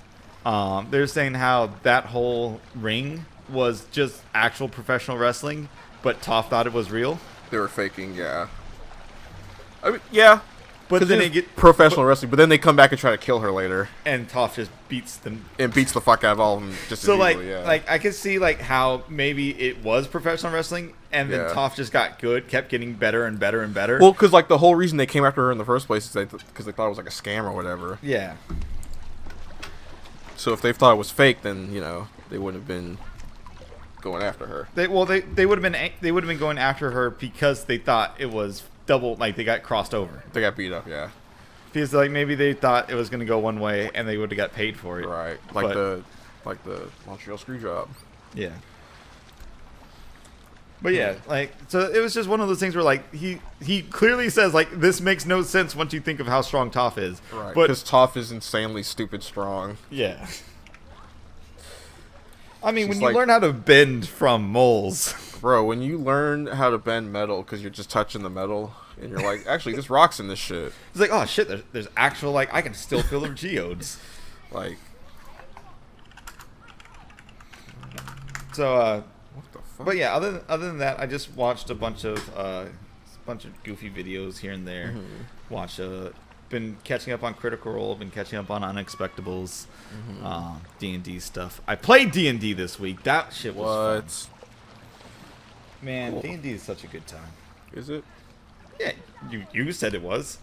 they're saying how that whole ring was just actual professional wrestling, but Toph thought it was real. They were faking, yeah. I mean, yeah. But 'Cause then it they is get professional wrestling, but then they come back and try to kill her later and Toph just beats them. and beats the fuck out of all of them. Just So as like, easily, yeah. like I could see like how maybe it was professional wrestling, and then Yeah. Toph just got good, kept getting better and better and better. Well, because like the whole reason they came after her in the first place is because they thought it was like a scam or whatever. yeah, So if they thought it was fake, then they wouldn't have been going after her. they would have been going after her because they thought it was double, like they got crossed over. They got beat up, yeah. Because like maybe they thought it was going to go one way and they would have got paid for it. Right, But- like the Montreal screw job. Yeah. But yeah, like so it was just one of those things where like he clearly says like this makes no sense once you think of how strong Toph is. Right, But because Toph is insanely stupid strong. yeah. I mean, She's when you like- learn how to bend from moles, Bro, when you learn how to bend metal because you're just touching the metal and you're like, actually, this rocks in this shit. it's like, oh shit, there's actual like I can still feel the geodes. Like, So, what the fuck? but yeah, other than that, I just watched a bunch of goofy videos here and there. Watched been catching up on Critical Role, been catching up on Unexpectables, D&D stuff. I played D&D this week. That shit was What? fun. Man, Cool. D&D is such a good time. Is it? Yeah, you said it was.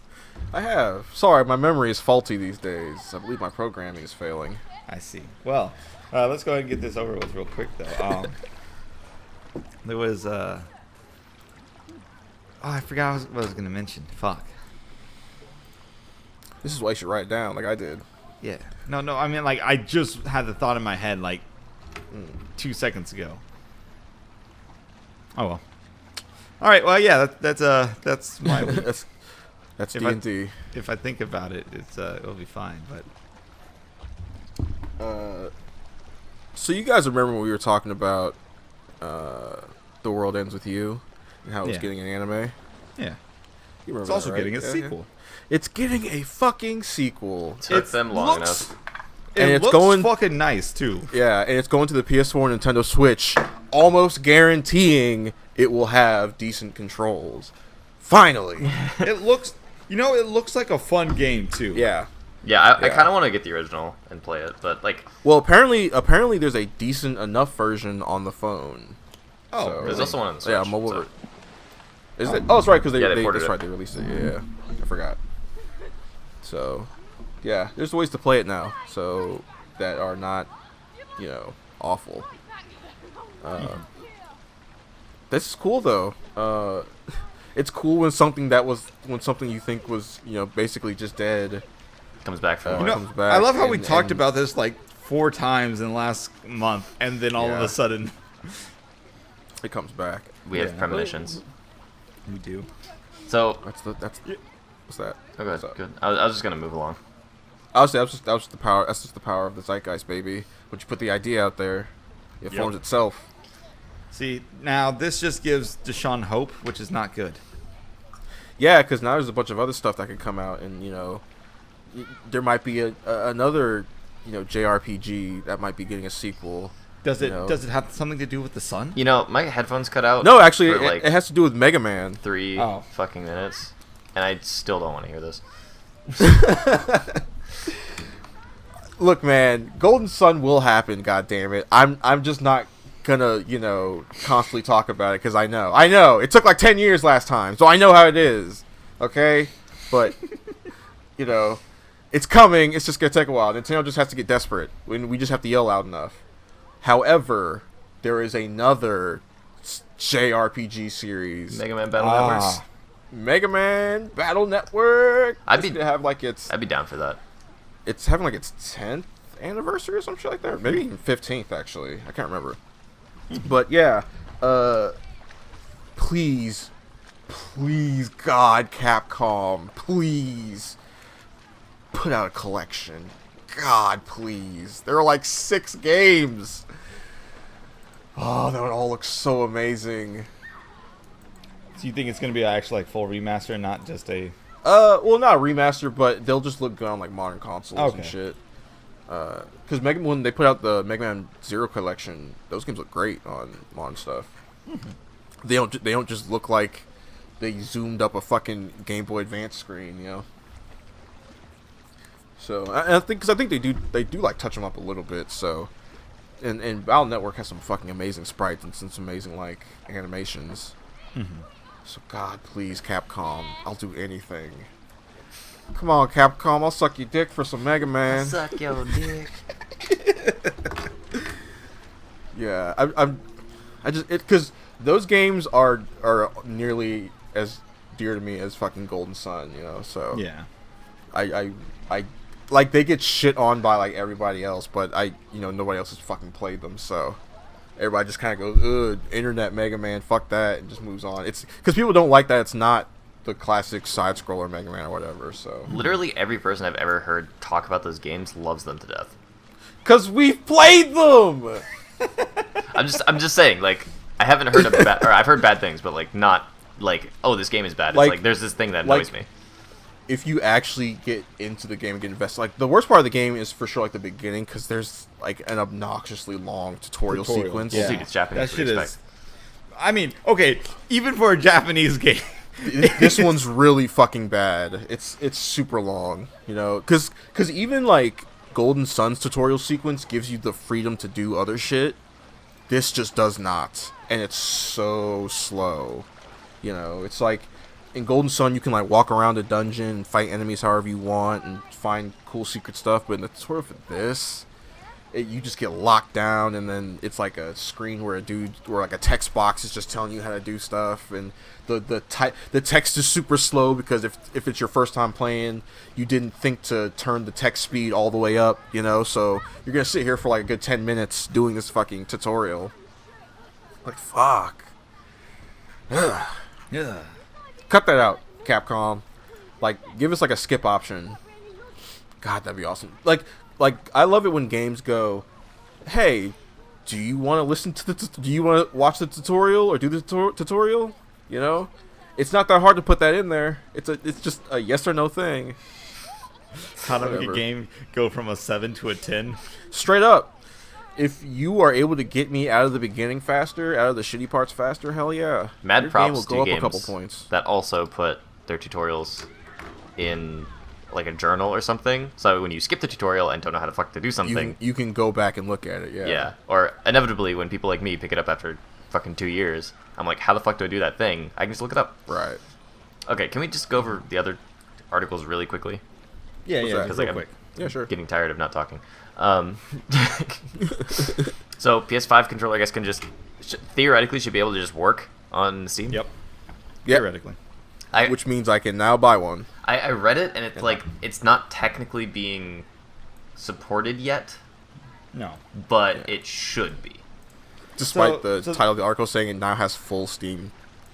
I have. Sorry, my memory is faulty these days. I believe my programming is failing. I see. Well, let's go ahead and get this over with real quick, though. There was, oh, I forgot what I was going to mention. Fuck. This is why you should write it down, like I did. Yeah. No, I mean, like, I just had the thought in my head, like, 2 seconds ago. Oh, well. All right, well, yeah, that's my week. That's If I- D&D. If I think about it, it'll be fine, but... So you guys remember when we were talking about The World Ends With You and how it was Yeah. getting an anime? Yeah. You remember It's also that, right? getting a Yeah, sequel. yeah. It's getting a fucking sequel. Took It them long looks- enough. And It it's looks going- fucking nice, too. Yeah, and it's going to the PS4 and Nintendo Switch, almost guaranteeing it will have decent controls. Finally. It looks... You know, it looks like a fun game, too. Yeah. Yeah, I Yeah. kind of want to get the original and play it, but like, Well, apparently there's a decent enough version on the phone. Oh, So- really? there's also one on the Switch. Yeah, mobile. so- Is it? Oh, that's right, because Yeah, they ported that's it. right, they released it. Yeah, I forgot. So, yeah, there's ways to play it now, so that are not, awful. This is cool though. It's cool when something you think was basically just dead. Comes back from You life. know- comes back I love how we and- talked and- about this like 4 times in the last month, and then all of Yeah. a sudden It comes back. We have Yeah. premonitions. we do. So, That's what's that? okay, What's up? good. I was just gonna move along. Obviously, that was just the power. That's just the power of the zeitgeist, baby. Once you put the idea out there, it forms itself. See, now this just gives Deshaun hope, which is not good. Yeah, because now there's a bunch of other stuff that could come out, and there might be another JRPG that might be getting a sequel. Does it No. does it have something to do with the sun? You know, my headphones cut out. No, actually, for like it has to do with Mega Man. 3 Oh. fucking minutes, and I still don't want to hear this. Look, man, Golden Sun will happen. God damn it! I'm just not gonna constantly talk about it because I know it took like 10 years last time, so I know how it is. Okay, but It's coming. It's just gonna take a while. Nintendo just has to get desperate. We just have to yell loud enough. However, there is another JRPG series, Mega Man Battle Networks. Mega Man Battle Network. I'd be down for that. It's having like its 10th anniversary or some shit like that. Maybe even 15th actually. I can't remember. But yeah, please, God, Capcom, please put out a collection. God, please. There are like 6 games. Oh, that would all look so amazing. So you think it's going to be actually like full remaster and not just a... Well, not a remaster, but they'll just look good on like modern consoles and shit. Because when they put out the Mega Man Zero collection, those games look great on modern stuff. They don't just look like they zoomed up a fucking Game Boy Advance screen, you know. So I think they do like touch them up a little bit. So, and Battle Network has some fucking amazing sprites and some amazing like animations. So God, please, Capcom, I'll do anything. Come on, Capcom, I'll suck your dick for some Mega Man. I'll suck your dick. Yeah, I just because those games are nearly as dear to me as fucking Golden Sun, you know. So Yeah. I like they get shit on by like everybody else, but nobody else has fucking played them, so everybody just kind of goes, ugh, internet Mega Man, fuck that, and just moves on. It's because people don't like that it's not the classic side scroller Mega Man or whatever. So Literally every person I've ever heard talk about those games loves them to death. Cause we've played them. I'm just saying, like, I haven't heard of or I've heard bad things, but like not like, oh, this game is bad. It's like there's this thing that annoys me. If you actually get into the game and get invested, like the worst part of the game is for sure like the beginning, because there's like an obnoxiously long tutorial sequence. Yeah. Dude, it's Japanese. That shit is. I mean, okay, even for a Japanese game, This one's really fucking bad. It's super long, you know, because even like Golden Sun's tutorial sequence gives you the freedom to do other shit. This just does not, and it's so slow. You know, it's like in Golden Sun you can like walk around a dungeon and fight enemies however you want and find cool secret stuff, but in the tutorial for this, you just get locked down, and then it's like a screen where like a text box is just telling you how to do stuff, and the text is super slow because if it's your first time playing, you didn't think to turn the text speed all the way up, you know, so you're gonna sit here for like a good 10 minutes doing this fucking tutorial. Like, fuck. Ugh. yeah. Cut that out, Capcom. Like, give us like a skip option. God, that'd be awesome. Like I love it when games go, hey, do you want to listen to do you want to watch the tutorial or do the tutorial? You know, it's not that hard to put that in there. It's just a yes or no thing. How to make Whatever. a game go from a 7 to a 10? Straight up. If you are able to get me out of the beginning faster, out of the shitty parts faster, hell yeah. Mad Your props game will to go up games a couple points. that also put their tutorials in like a journal or something. So when you skip the tutorial and don't know how to fuck to do something, You can go back and look at it, yeah. yeah. Or inevitably, when people like me pick it up after fucking 2 years, I'm like, how the fuck do I do that thing? I can just look it up. Right. Okay, can we just go over the other articles really quickly? Yeah, What's that? Because real like, I'm quick. Yeah, sure. getting tired of not talking. So PS5 controller, I guess, can just theoretically should be able to just work on Steam. Yep. Yep. Theoretically. Which means I can now buy one. I read it, and it's like it's not technically being supported yet, No. but it should be. Despite So- the so- title of the article saying it now has full Steam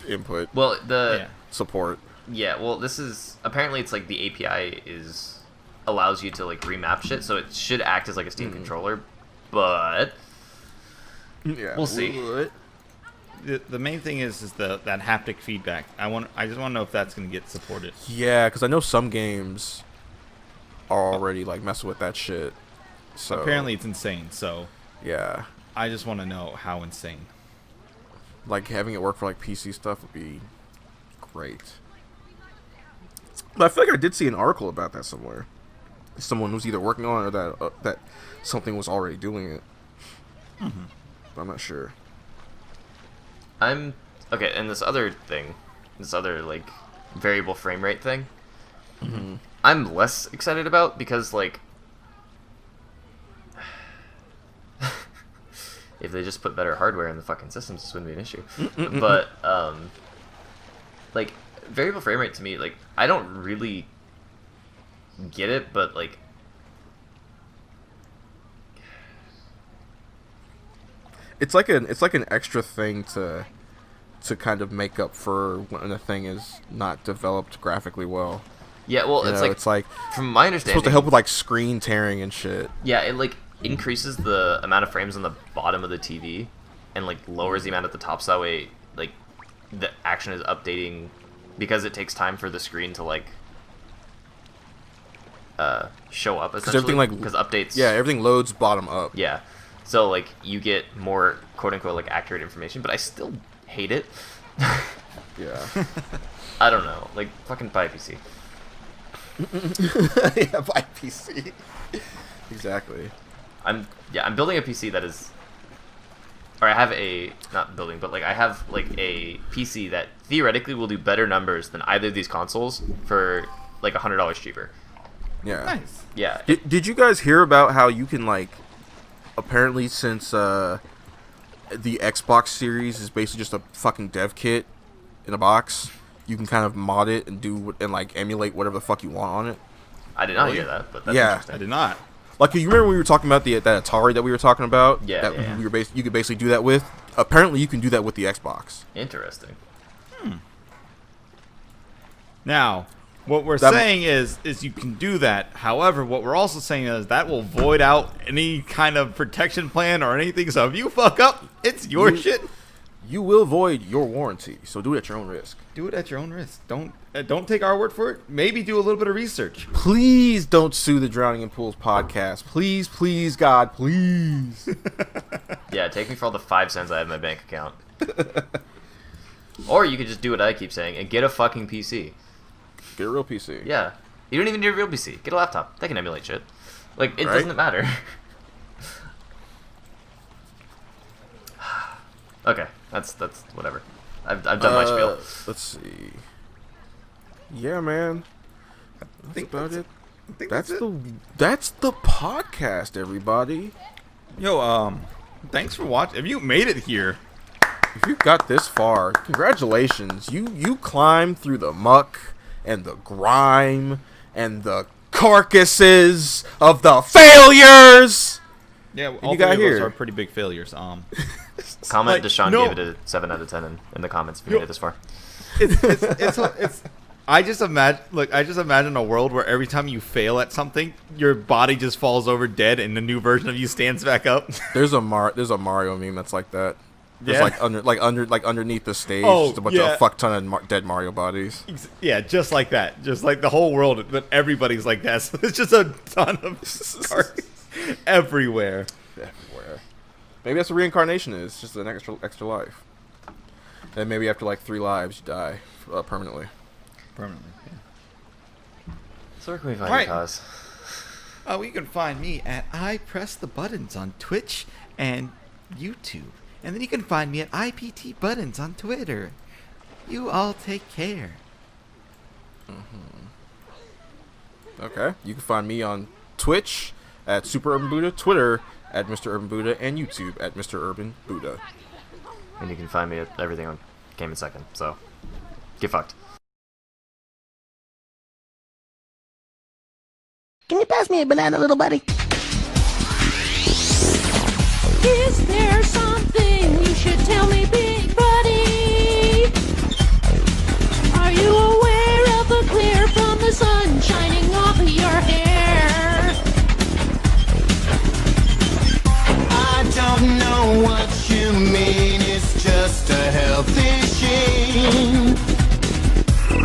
input Well, Yeah. support. well, this is apparently it's like the API allows you to like remap shit, so it should act as like a Steam controller, but Yeah. We'll see. What? The main thing is that haptic feedback. I just want to know if that's going to get supported. Yeah, because I know some games are already like messing with that shit. So Apparently it's insane, so yeah, I just want to know how insane. like having it work for like PC stuff would be great. But I feel like I did see an article about that somewhere. Someone was either working on it or that something was already doing it. But I'm not sure. I'm okay. And this other like variable frame rate thing, I'm less excited about because, like, if they just put better hardware in the fucking systems, this wouldn't be an issue. But, like, variable frame rate to me, like, I don't really get it, but, like, it's like an extra thing to kind of make up for when a thing is not developed graphically well. yeah, well, It's like from my it's understanding, supposed to help with like screen tearing and shit. yeah, it, like, increases the amount of frames on the bottom of the TV and, like, lowers the amount at the top, so that way, like, the action is updating because it takes time for the screen to, like, show up, essentially. Everything, like, because updates... Yeah, everything loads bottom up. Yeah. So, like, you get more, quote-unquote, like, accurate information, but I still hate it. Yeah. I don't know. Like, fucking buy a PC. Yeah, by PC. Exactly. I'm building a PC that is... Or I have a... Not building, but, like, I have, like, a PC that theoretically will do better numbers than either of these consoles for, like, $100 cheaper. Yeah. Nice. Yeah. Did you guys hear about how you can, like, apparently since the Xbox Series is basically just a fucking dev kit in a box, you can kind of mod it and like emulate whatever the fuck you want on it. I did not hear that, but that's Yeah. interesting. I did not. Like, you remember we were talking about that Atari that we were talking about? Yeah, that yeah. you could basically do that with. Apparently, you can do that with the Xbox. Interesting. Now, what we're That- saying is you can do that. However, what we're also saying is that will void out any kind of protection plan or anything. So if you fuck up, it's your shit. You will void your warranty, so do it at your own risk. Do it at your own risk. Don't take our word for it. Maybe do a little bit of research. Please don't sue the Drowning in Pools podcast. Please, please, God, please. Yeah, take me for all the 5 cents I have in my bank account. Or you could just do what I keep saying and get a fucking PC. Get a real PC. Yeah. You don't even need a real PC. Get a laptop. They can emulate shit. Like, it Right? doesn't matter. Okay, that's whatever. I've done my spiel. Let's see. Yeah, man. That's about it. I think That's the podcast, everybody. Yo, thanks for watching. If you made it here, If you got this far, congratulations. You climbed through the muck and the grime and the carcasses of the failures. yeah, you all got three of us here. are pretty big failures. Comment like, Deshaun no. gave it a 7 out of 10 in the comments if you made it this far. It's I just imagine a world where every time you fail at something, your body just falls over dead, and the new version of you stands back up. There's a Mario meme that's like that. There's Yeah. underneath the stage, Oh, just a bunch yeah. of fuck ton of dead Mario bodies. Yeah, just like that. Just like the whole world, but everybody's like that. So it's just a ton of carcasses everywhere. Everywhere. Maybe that's what reincarnation is. It's just an extra life. And maybe after like 3 lives, you die permanently. Permanently. So where can we find Alright. you, Kaz? Oh, you can find me at I Press the Buttons on Twitch and YouTube. And then you can find me at IPT Buttons on Twitter. You all take care. Okay. You can find me on Twitch at Super Urban Buddha, Twitter at Mr. Urban Buddha, and YouTube at Mr. Urban Buddha. And you can find me at everything on Game in Second, so get fucked. Can you pass me a banana, little buddy? Is there something you should tell me, big buddy? Are you aware of the glare from the sun shining off of your hair? I don't know what you mean, it's just a healthy sheen.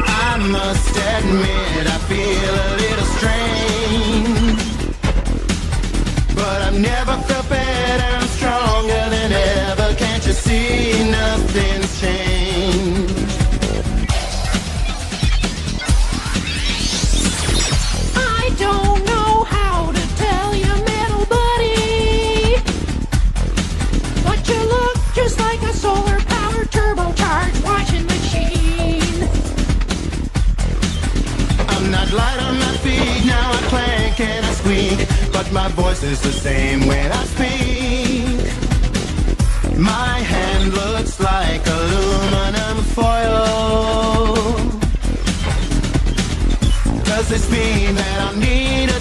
I must admit I feel a little strange, but I've never felt better, I'm stronger than ever. Can't you see nothing's changed? I don't know how to tell you, metal buddy, but you look just like a solar-powered turbocharged washing machine. I'm not light, I'm not feeling weak, but my voice is the same when I speak. My hand looks like aluminum foil. Does this mean that I need a